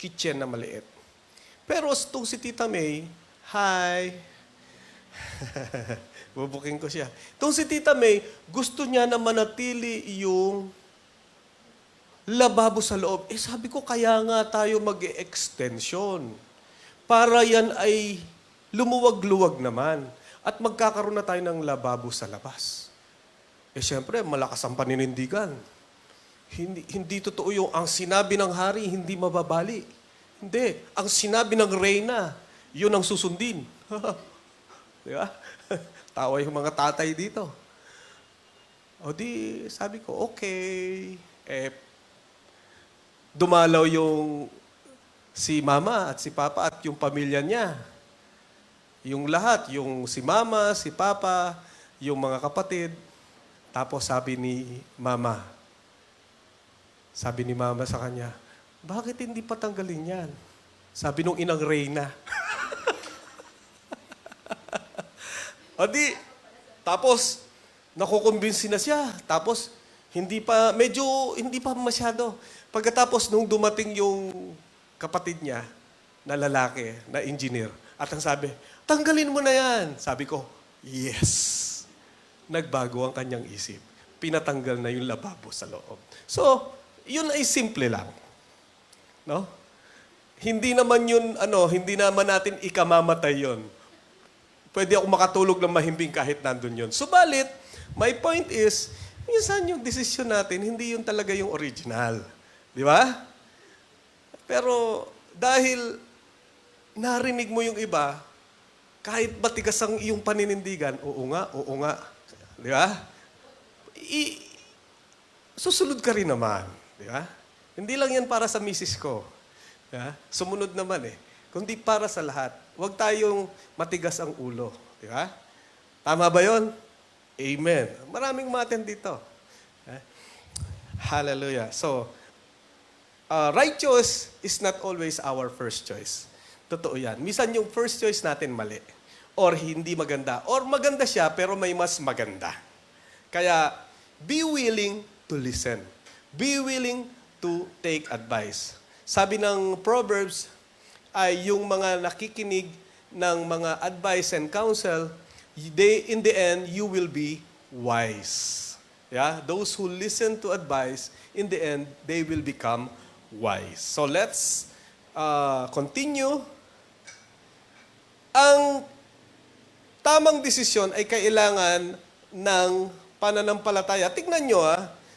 kitchen na maliit. Pero itong si Tita May, hi, bubuking ko siya. Itong si Tita May, gusto niya na manatili yung lababo sa loob. Sabi ko, kaya nga tayo mag-extension. Para yan ay lumuwag-luwag naman. At magkakaroon na tayo ng lababo sa labas. Siyempre, malakas ang paninindigan. Hindi totoo yung ang sinabi ng hari, hindi mababali. Hindi. Ang sinabi ng reyna, yun ang susundin. Di ba? Tawa yung mga tatay dito. O di, sabi ko, okay. Dumalaw yung si mama at si papa at yung pamilya niya. Yung lahat, yung si mama, si papa, yung mga kapatid. Tapos sabi ni mama sa kanya, bakit hindi patanggalin yan? Sabi nung inang reyna. O di, tapos, nakukumbinsi na siya. Tapos, hindi pa masyado. Pagkatapos nung dumating yung kapatid niya, na lalaki, na engineer, at ang sabi, tanggalin mo na yan. Sabi ko, yes. Nagbago ang kanyang isip. Pinatanggal na yung lababo sa loob. So, yun ay simple lang. No? Hindi naman natin ikamamatay yun. Pwede ako makatulog ng mahimbing kahit nandun yun. Subalit, my point is, minsan yung desisyon natin, hindi yun talaga yung original. Di ba? Pero dahil narinig mo yung iba, kahit matigas ang iyong paninindigan, oo nga. Di ba? Susunod ka rin naman. Di ba? Hindi lang yan para sa misis ko. Di ba? Sumunod naman kundi para sa lahat. Huwag tayong matigas ang ulo. Di ba? Tama ba yun? Amen. Maraming maten dito. Hallelujah. So, right choice is not always our first choice. Totoo yan. Minsan yung first choice natin mali. Or hindi maganda. Or maganda siya, pero may mas maganda. Kaya, be willing to listen. Be willing to take advice. Sabi ng Proverbs, ay yung mga nakikinig ng mga advice and counsel, in the end, you will be wise. Yeah? Those who listen to advice, in the end, they will become wise. So let's continue. Ang tamang desisyon ay kailangan ng pananampalataya. Tignan nyo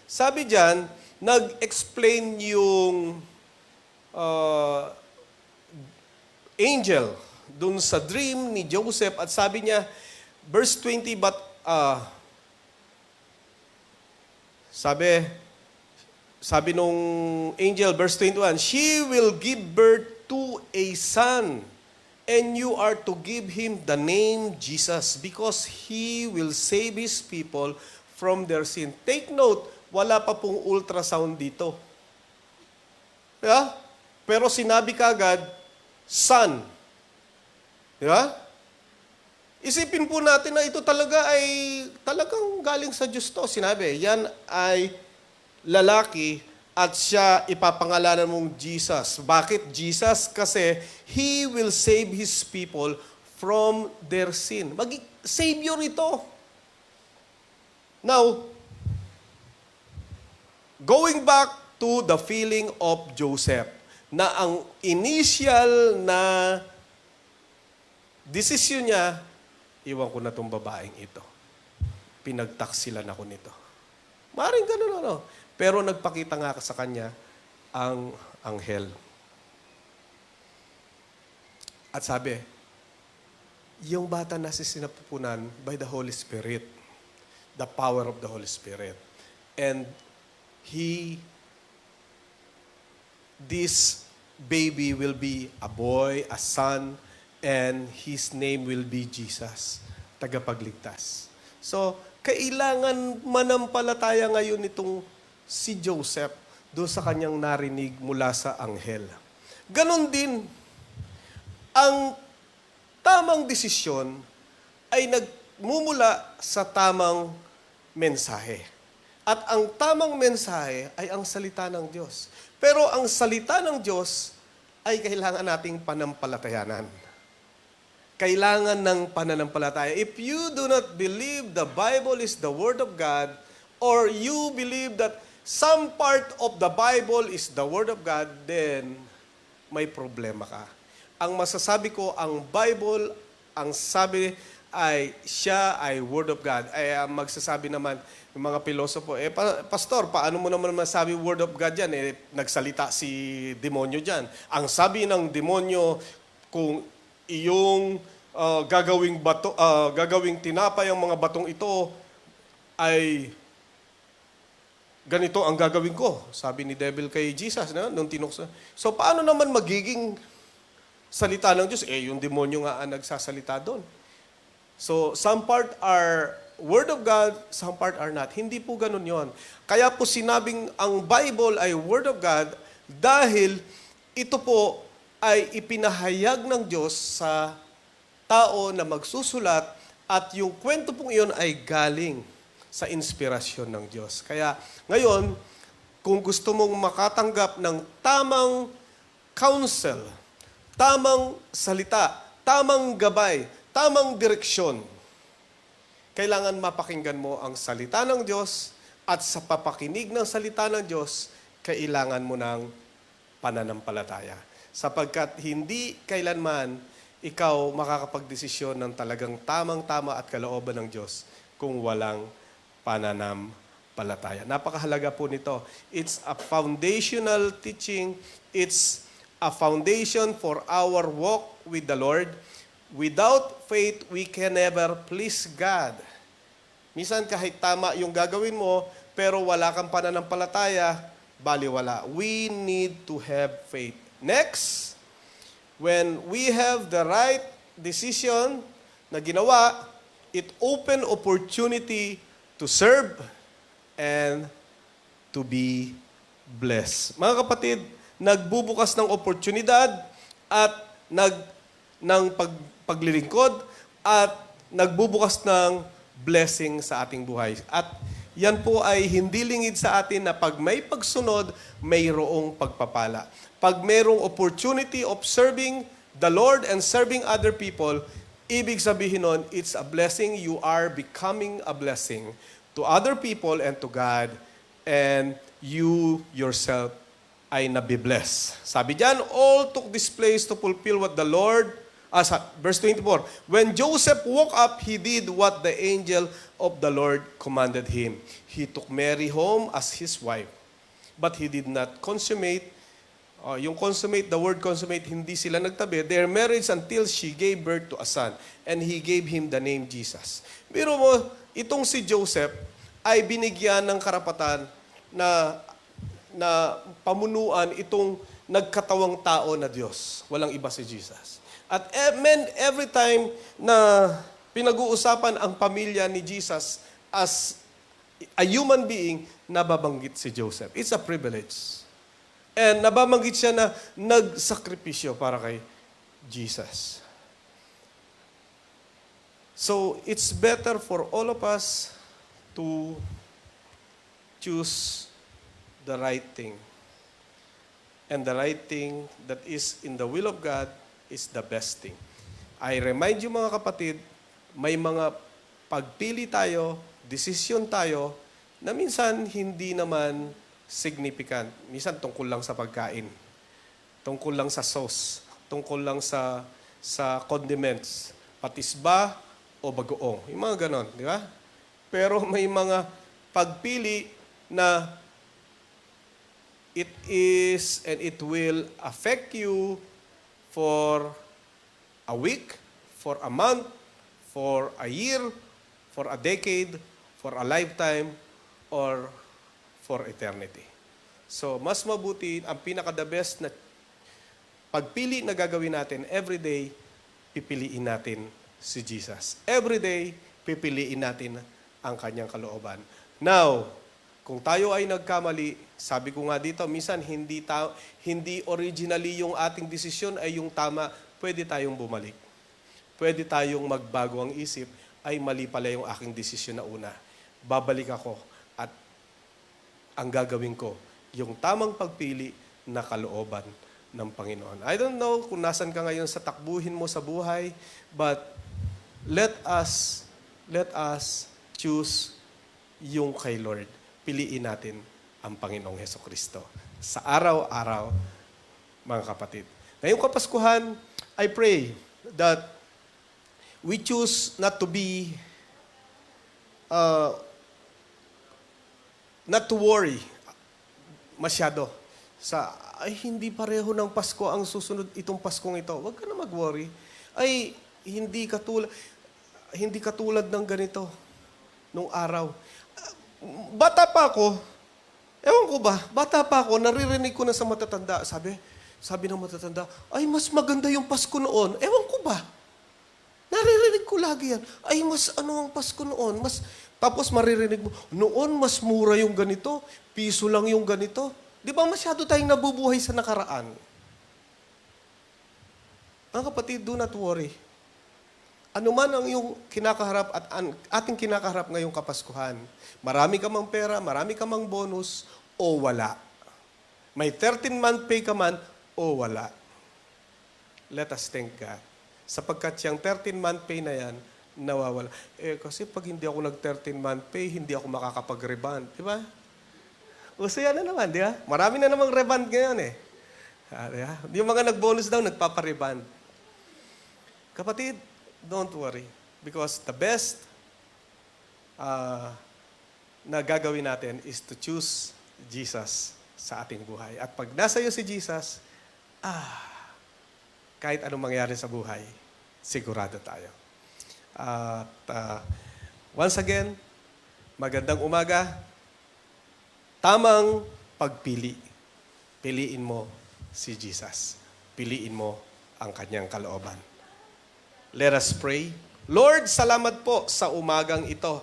sabi dyan, nag-explain yung angel dun sa dream ni Joseph at sabi niya, verse 20, but sabi nung angel, verse 21, she will give birth to a son, and you are to give him the name Jesus, because he will save his people from their sin. Take note, wala pa pong ultrasound dito. Yeah? Pero sinabi kagad, son. Di ba? Isipin po natin na ito talaga ay talagang galing sa Diyos to. Sinabi, yan ay lalaki at siya ipapangalanan mong Jesus. Bakit Jesus? Kasi He will save His people from their sin. Savior ito. Now, going back to the feeling of Joseph, na ang initial na desisyon niya, iwan ko na itong babaeng ito. Pinagtaksilan ako nito. Maring ganun, Pero nagpakita nga sa kanya ang anghel. At sabi, yung bata na sinapupunan by the Holy Spirit, the power of the Holy Spirit. And this baby will be a boy, a son, and his name will be Jesus, tagapagligtas. So, kailangan manampalataya ngayon itong si Joseph doon sa kanyang narinig mula sa anghel. Ganon din, ang tamang desisyon ay nagmumula sa tamang mensahe. At ang tamang mensahe ay ang salita ng Diyos. Pero ang salita ng Diyos ay kailangan nating panampalatayanan. Kailangan ng pananampalataya. If you do not believe the Bible is the Word of God, or you believe that some part of the Bible is the Word of God, then may problema ka. Ang masasabi ko, ang Bible ang sabi ay siya ay Word of God. Ay magsasabi naman ng mga pilosopo, Pastor, paano mo naman masabi Word of God yan? Nagsalita si demonyo dyan. Ang sabi ng demonyo, kung iyong gagawing tinapay ang mga batong ito, ay ganito ang gagawin ko. Sabi ni devil kay Jesus, nung tinukso. So paano naman magiging salita ng Diyos? Yung demonyo nga ang nagsasalita doon. So, some part are Word of God, some part are not. Hindi po ganun yon. Kaya po sinabing ang Bible ay Word of God dahil ito po ay ipinahayag ng Diyos sa tao na magsusulat at yung kwento pong iyon ay galing sa inspirasyon ng Diyos. Kaya ngayon, kung gusto mong makatanggap ng tamang counsel, tamang salita, tamang gabay, tamang direksyon, kailangan mapakinggan mo ang salita ng Diyos at sa papakinig ng salita ng Diyos, kailangan mo ng pananampalataya. Sapagkat hindi kailanman ikaw makakapagdesisyon ng talagang tamang-tama at kalooban ng Diyos kung walang pananampalataya. Napakahalaga po nito. It's a foundational teaching. It's a foundation for our walk with the Lord. Without faith, we can never please God. Minsan kahit tama yung gagawin mo, pero wala kang pananampalataya, baliwala. We need to have faith. Next, when we have the right decision na ginawa, it open opportunity to serve and to be blessed. Mga kapatid, nagbubukas ng oportunidad at ng paglilingkod at nagbubukas ng blessing sa ating buhay. At yan po ay hindi lingid sa atin na pag may pagsunod, mayroong pagpapala. Pag mayroong opportunity of serving the Lord and serving other people, ibig sabihin nun, it's a blessing. You are becoming a blessing to other people and to God, and you yourself ay nabibless. Sabi diyan, all took this place to fulfill what the Lord, verse 24, when Joseph woke up, he did what the angel of the Lord commanded him. He took Mary home as his wife, but he did not consummate. The word consummate, hindi sila nagtabi. Their marriage until she gave birth to a son, and he gave him the name Jesus. Pero mo, itong si Joseph ay binigyan ng karapatan na pamunuan itong nagkatawang tao na Diyos. Walang iba si Jesus. At every time na pinag-uusapan ang pamilya ni Jesus as a human being, nababanggit si Joseph. It's a privilege. And nababanggit siya na nagsakripisyo para kay Jesus. So, it's better for all of us to choose the right thing. And the right thing that is in the will of God is the best thing. I remind you mga kapatid, may mga pagpili tayo, desisyon tayo, na minsan hindi naman significant. Minsan tungkol lang sa pagkain, tungkol lang sa sauce, tungkol lang sa condiments, patis ba o bagoong. Yung mga ganon, di ba? Pero may mga pagpili na it is and it will affect you for a week, for a month, for a year, for a decade, for a lifetime, or for eternity. So, mas mabuti, ang pinaka-the best na pagpili na gagawin natin, every day, pipiliin natin si Jesus. Every day, pipiliin natin ang kanyang kalooban. Now, kung tayo ay nagkamali, sabi ko nga dito, minsan hindi originally yung ating desisyon ay yung tama, pwede tayong bumalik. Pwede tayong magbago ang isip, ay mali pala yung aking desisyon na una. Babalik ako at ang gagawin ko, yung tamang pagpili na kalooban ng Panginoon. I don't know kung nasan ka ngayon sa takbuhin mo sa buhay, but let us choose yung kay Lord. Piliin natin ang Panginoong Hesukristo sa araw-araw, mga kapatid. Ngayong Kapaskuhan, I pray that we choose not to be, uh, not to worry masyado ay hindi pareho ng Pasko ang susunod itong Paskong ito. Huwag ka na mag-worry. Ay hindi katulad ng ganito nung araw. Bata pa ako, ewan ko ba, naririnig ko na sa matatanda, sabi ng matatanda, ay mas maganda yung Pasko noon. Ewan ko ba? Naririnig ko lagi yan. Ay mas ano ang Pasko noon? Tapos maririnig mo, noon mas mura yung ganito, piso lang yung ganito. Di ba masyado tayong nabubuhay sa nakaraan? Mga kapatid, do not worry. Ano man ang iyong kinakaharap at ating kinakaharap ngayong Kapaskuhan, marami ka mang pera, marami ka mang bonus, o wala. May 13-month pay ka man, o wala. Let us thank God. Sapagkat yung 13-month pay na yan, nawawala. Kasi pag hindi ako nag-13-month pay, hindi ako makakapag-reband. Di ba? Uso yan na naman, di ba? Marami na namang reband ngayon eh. Diba? Yung mga nag-bonus daw, nagpapa-reband. Kapatid, don't worry. Because the best na gagawin natin is to choose Jesus sa ating buhay. At pag nasa iyo si Jesus, kahit anong mangyari sa buhay, sigurado tayo. At once again, magandang umaga. Tamang pagpili. Piliin mo si Jesus. Piliin mo ang kanyang kalooban. Let us pray. Lord, salamat po sa umagang ito.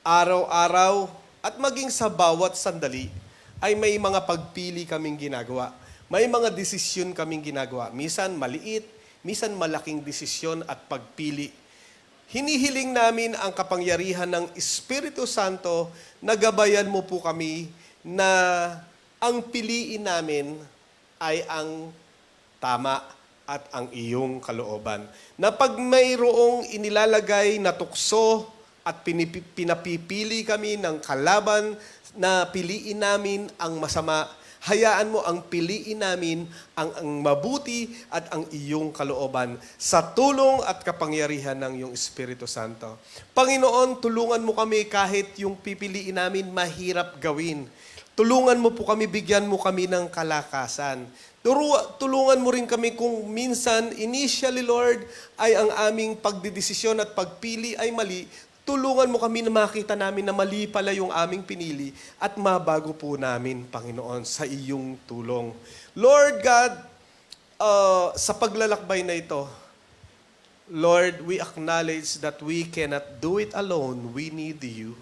Araw-araw at maging sa bawat sandali ay may mga pagpili kaming ginagawa. May mga desisyon kaming ginagawa. Minsan maliit, minsan malaking desisyon at pagpili. Hinihiling namin ang kapangyarihan ng Espiritu Santo na gabayan mo po kami na ang piliin namin ay ang tama at ang iyong kalooban. Na pag mayroong inilalagay na tukso at pinapipili kami ng kalaban na piliin namin ang masama, hayaan mo ang piliin namin ang mabuti at ang iyong kalooban sa tulong at kapangyarihan ng iyong Espiritu Santo. Panginoon, tulungan mo kami kahit yung pipiliin namin mahirap gawin. Tulungan mo po kami, bigyan mo kami ng kalakasan. Tulungan mo rin kami kung minsan, initially, Lord, ay ang aming pagdidesisyon at pagpili ay mali. Tulungan mo kami na makita namin na mali pala yung aming pinili at mabago po namin, Panginoon, sa iyong tulong. Lord God, sa paglalakbay na ito, Lord, we acknowledge that we cannot do it alone. We need you.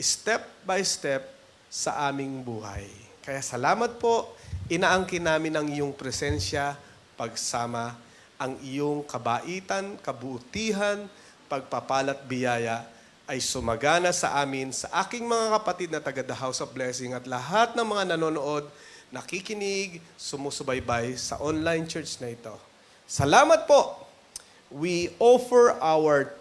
Step by step sa aming buhay. Kaya salamat po, inaangkin namin ang iyong presensya, pagsama, ang iyong kabaitan, kabutihan, pagpapalat biyaya ay sumagana sa amin, sa aking mga kapatid na taga The House of Blessing at lahat ng mga nanonood, nakikinig, sumusubaybay sa online church na ito. Salamat po! We offer our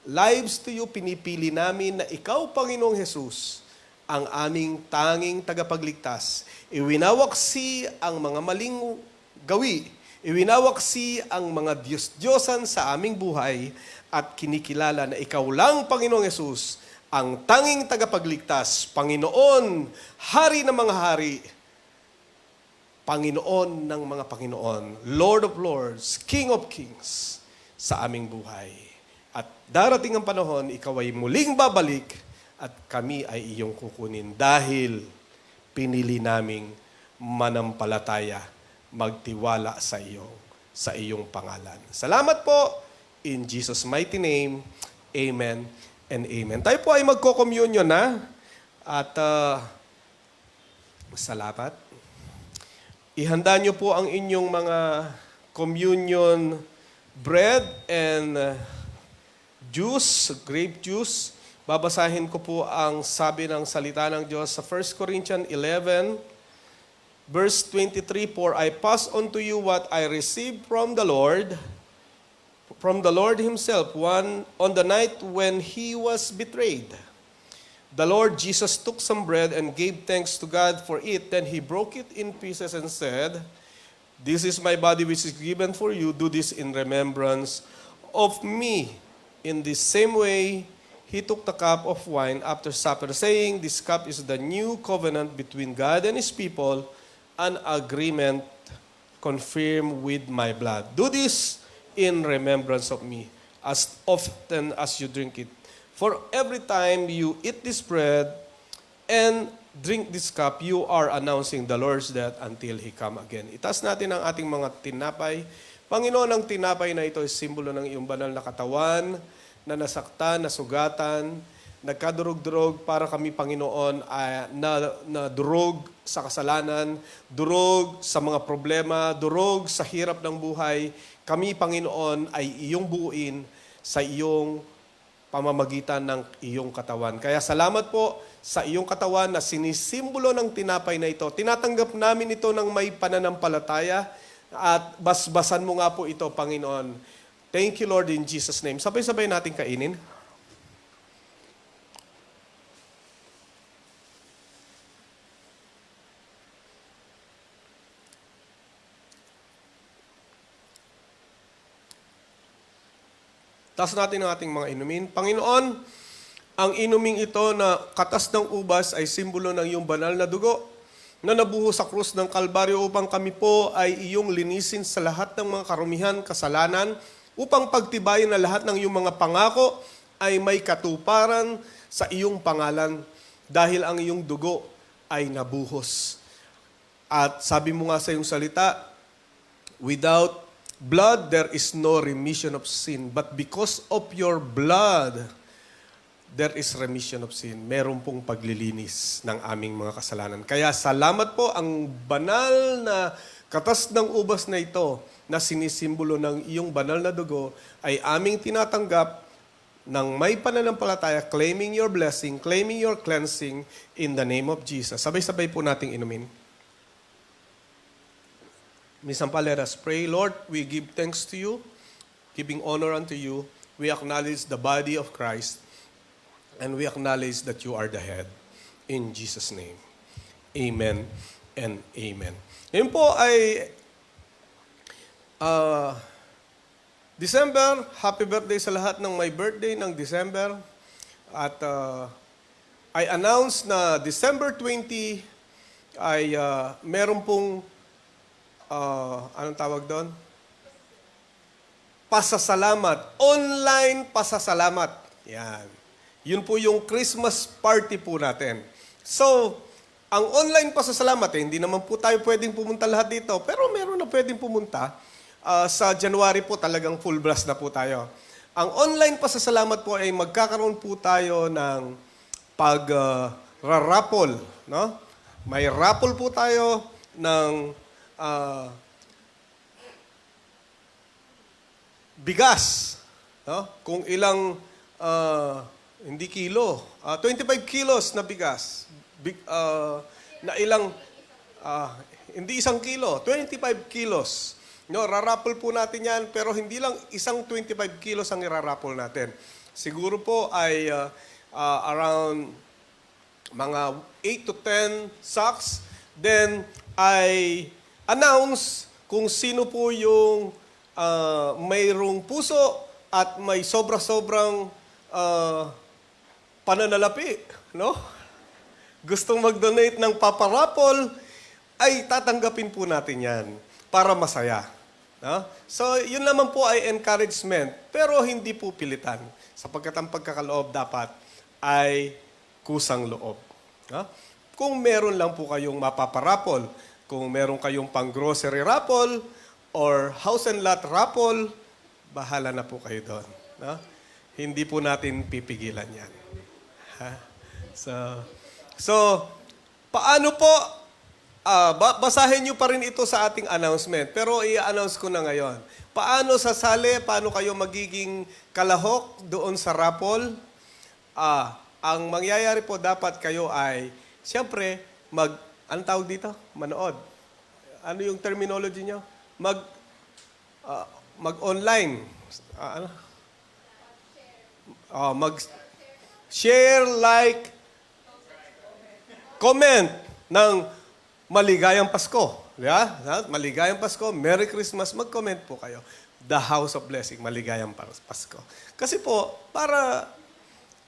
lives to you. Pinipili namin na ikaw, Panginoong Jesus, ang aming tanging tagapagligtas. Iwinawaksi ang mga maling gawi. Iwinawaksi ang mga Diyos-Diyosan sa aming buhay at kinikilala na ikaw lang, Panginoong Yesus, ang tanging tagapagligtas, Panginoon, Hari ng mga hari, Panginoon ng mga Panginoon, Lord of Lords, King of Kings sa aming buhay. At darating ang panahon, ikaw ay muling babalik at kami ay iyong kukunin dahil pinili naming manampalataya, magtiwala sa iyong pangalan. Salamat po. In Jesus' mighty name, amen and amen. Tayo po ay magko-communion na. At salamat. Ihanda niyo po ang inyong mga communion bread and juice, grape juice. Babasahin ko po ang sabi ng salita ng Diyos sa 1 Corinthians 11, verse 23, For I pass on to you what I received from the Lord himself, on the night when he was betrayed. The Lord Jesus took some bread and gave thanks to God for it. Then he broke it in pieces and said, This is my body which is given for you. Do this in remembrance of me. In the same way, he took the cup of wine after supper, saying, This cup is the new covenant between God and his people, an agreement confirmed with my blood. Do this in remembrance of me, as often as you drink it. For every time you eat this bread and drink this cup, you are announcing the Lord's death until He come again. Itaas natin ang ating mga tinapay. Panginoon, ang tinapay na ito ay simbolo ng iyong banal na katawan, na nasaktan, nasugatan, nagkadurog-durog para kami, Panginoon, na durog sa kasalanan, durog sa mga problema, durog sa hirap ng buhay. Kami, Panginoon, ay iyong buuin sa iyong pamamagitan ng iyong katawan. Kaya salamat po sa iyong katawan na sinisimbolo ng tinapay na ito. Tinatanggap namin ito ng may pananampalataya at basbasan mo nga po ito, Panginoon. Thank you, Lord, in Jesus' name. Sabay-sabay natin kainin. Taas natin ang ating mga inumin. Panginoon, ang inuming ito na katas ng ubas ay simbolo ng iyong banal na dugo na nabuhos sa krus ng Kalbaryo upang kami po ay iyong linisin sa lahat ng mga karumihan, kasalanan, upang pagtibayin na lahat ng iyong mga pangako ay may katuparan sa iyong pangalan dahil ang iyong dugo ay nabuhos. At sabi mo nga sa iyong salita, without blood, there is no remission of sin. But because of your blood, there is remission of sin. Meron pong paglilinis ng aming mga kasalanan. Kaya salamat po ang banal na katas ng ubas na ito na sinisimbolo ng iyong banal na dugo ay aming tinatanggap ng may pananampalataya, claiming your blessing, claiming your cleansing in the name of Jesus. Sabay-sabay po nating inumin. Minsan pa, let us pray. Lord, we give thanks to you, giving honor unto you. We acknowledge the body of Christ, and we acknowledge that you are the head. In Jesus' name. Amen and amen. Ngayon po ay December. Happy birthday sa lahat ng may birthday ng December. At I announce na December 20 ay meron pong anong tawag doon? Pasasalamat. Online pasasalamat. Yan. Yun po yung Christmas party po natin. So, ang online pasasalamat, hindi naman po tayo pwedeng pumunta lahat dito, pero meron na pwedeng pumunta. Sa January po talagang full blast na po tayo. Ang online pasasalamat po ay magkakaroon po tayo ng pag-raffle. No? May raffle po tayo ng bigas, no? Kung ilang hindi kilo, 25 kilos na bigas. Na ilang hindi isang kilo, 25 kilos. No, raraffle po natin 'yan, pero hindi lang isang 25 kilos ang iraraffle natin. Siguro po ay around mga 8 to 10 sacks. Then I announce kung sino po yung mayroong puso at may sobra-sobrang pananalapi, no? Gustong mag-donate ng paparapol, ay tatanggapin po natin yan para masaya. No? So, yun naman po ay encouragement, pero hindi po pilitan. Sapagkat ang pagkakaloob dapat ay kusang loob. No? Kung meron lang po kayong mapaparapol, kung meron kayong pang-grocery raffle or house and lot raffle, bahala na po kayo doon. No? Hindi po natin pipigilan yan. Ha? So, paano po? Basahin nyo pa rin ito sa ating announcement, pero i-announce ko na ngayon. Paano sasali? Paano kayo magiging kalahok doon sa raffle? Ang mangyayari po dapat kayo ay, siyempre, anong tawag dito? Manood. Ano yung terminology nyo? Mag-online. Mag-share, like, comment ng Maligayang Pasko. Yeah? Maligayang Pasko, Merry Christmas, mag-comment po kayo. The House of Blessing. Maligayang Pasko. Kasi po, para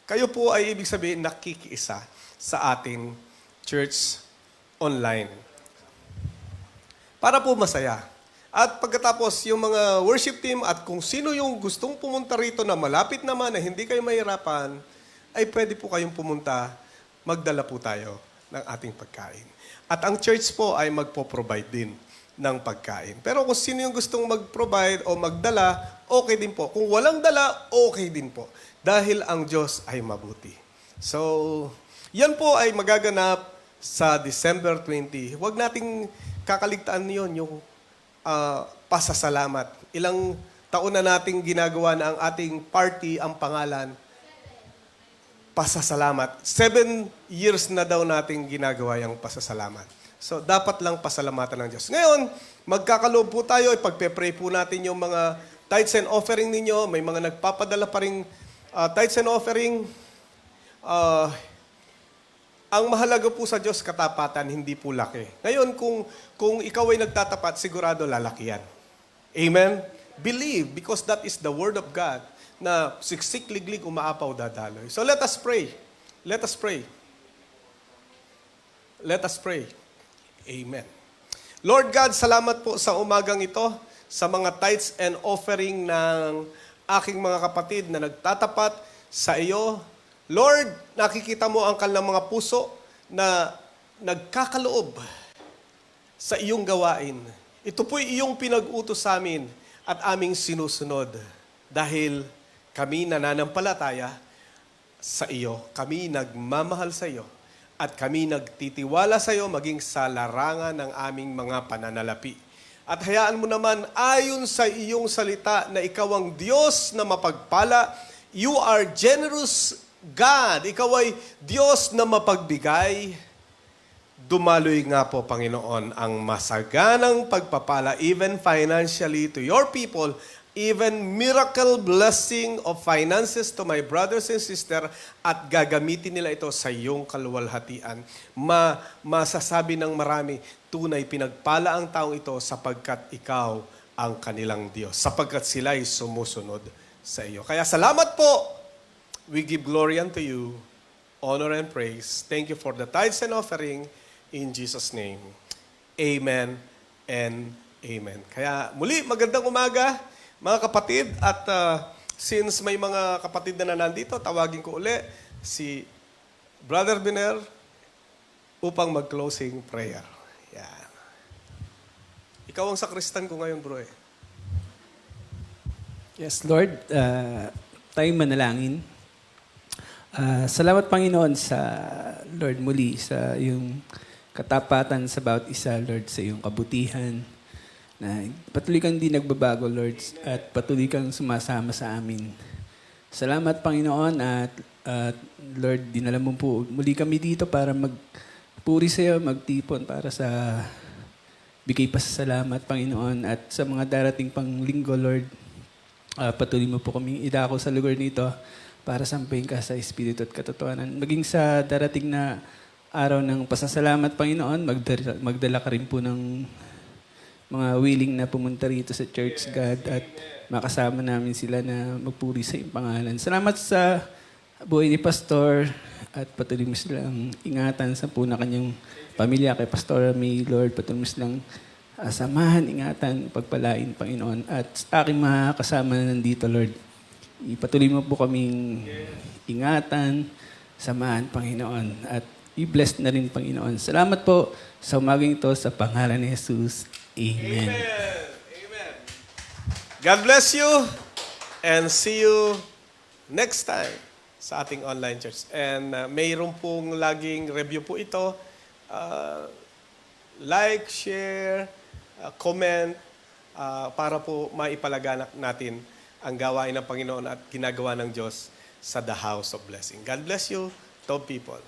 kayo po ay ibig sabihin nakikiisa sa ating church online. Para po masaya. At pagkatapos, yung mga worship team at kung sino yung gustong pumunta rito na malapit naman na hindi kayo mahirapan, ay pwede po kayong pumunta, magdala po tayo ng ating pagkain. At ang church po ay magpo-provide din ng pagkain. Pero kung sino yung gustong mag-provide o magdala, okay din po. Kung walang dala, okay din po. Dahil ang Diyos ay mabuti. So, yan po ay magaganap sa December 20. Huwag nating kakaligtaan yon yung pasasalamat. Ilang taon na nating ginagawa na ang ating party, ang pangalan, pasasalamat. 7 years na daw nating ginagawa yung pasasalamat. So, dapat lang pasalamatan ng Diyos. Ngayon, magkakaloob po tayo, ipagpe-pray po natin yung mga tithes and offering ninyo. May mga nagpapadala pa rin tithes and offering. Ang mahalaga po sa Diyos, katapatan, hindi po laki. Ngayon, kung ikaw ay nagtatapat, sigurado lalaki yan. Amen? Believe, because that is the Word of God, na siksik, liglig, umaapaw, dadaloy. So let us pray. Let us pray. Let us pray. Amen. Lord God, salamat po sa umagang ito, sa mga tithes and offering ng aking mga kapatid na nagtatapat sa iyo. Lord, nakikita mo ang kanilang mga puso na nagkakaloob sa iyong gawain. Ito po'y iyong pinag-utos sa amin at aming sinusunod dahil kami nananampalataya sa iyo, kami nagmamahal sa iyo, at kami nagtitiwala sa iyo maging sa larangan ng aming mga pananalapi. At hayaan mo naman, ayon sa iyong salita na ikaw ang Diyos na mapagpala, you are generous God. Ikaw ay Diyos na mapagbigay. Dumaloy nga po, Panginoon, ang masaganang pagpapala, even financially to your people, even miracle blessing of finances to my brothers and sisters, at gagamitin nila ito sa iyong kaluwalhatian. Masasabi ng marami, tunay pinagpala ang taong ito sapagkat ikaw ang kanilang Diyos, sapagkat sila ay sumusunod sa iyo. Kaya salamat po. We give glory unto you, honor and praise. Thank you for the tithes and offering in Jesus' name. Amen and amen. Kaya muli, magandang umaga, mga kapatid. At since may mga kapatid na nandito, tawagin ko uli si Brother Biner upang mag-closing prayer. Yan. Ikaw ang sakristan ko ngayon, bro. Yes, Lord. Tayo manalangin. Salamat, Panginoon, sa Lord muli, sa iyong katapatan sa bawat isa, Lord, sa iyong kabutihan, na patuloy kang di nagbabago, Lord, at patuloy kang sumasama sa amin. Salamat, Panginoon, at Lord, dinala mo po muli kami dito para magpuri sa iyo, magtipon para sa bigay pasasalamat, Panginoon, at sa mga darating pang linggo, Lord, patuloy mo po kaming idako sa lugar nito para sampayin ka sa Espiritu at katotohanan. Maging sa darating na araw ng pasasalamat, Panginoon, magdala ka rin po ng mga willing na pumunta rito sa church, God, at makasama namin sila na magpuri sa iyong pangalan. Salamat sa buhay ni Pastor at patuloy mo silang ingatan sa po na kanyang pamilya kay Pastor May, Lord. Patuloy mo silang samahan, ingatan, pagpalain, Panginoon. At sa aking mga kasama na nandito, Lord, ipatuloy mo po kaming ingatan, samahan, Panginoon. At i-bless na rin, Panginoon. Salamat po sa umagang ito sa pangalan ni Jesus. Amen. Amen. God bless you and see you next time sa ating online church. And mayroon pong laging review po ito. Like, share, comment, para po maipalaganap natin ang gawain ng Panginoon at ginagawa ng Diyos sa The House of Blessing. God bless you, top people.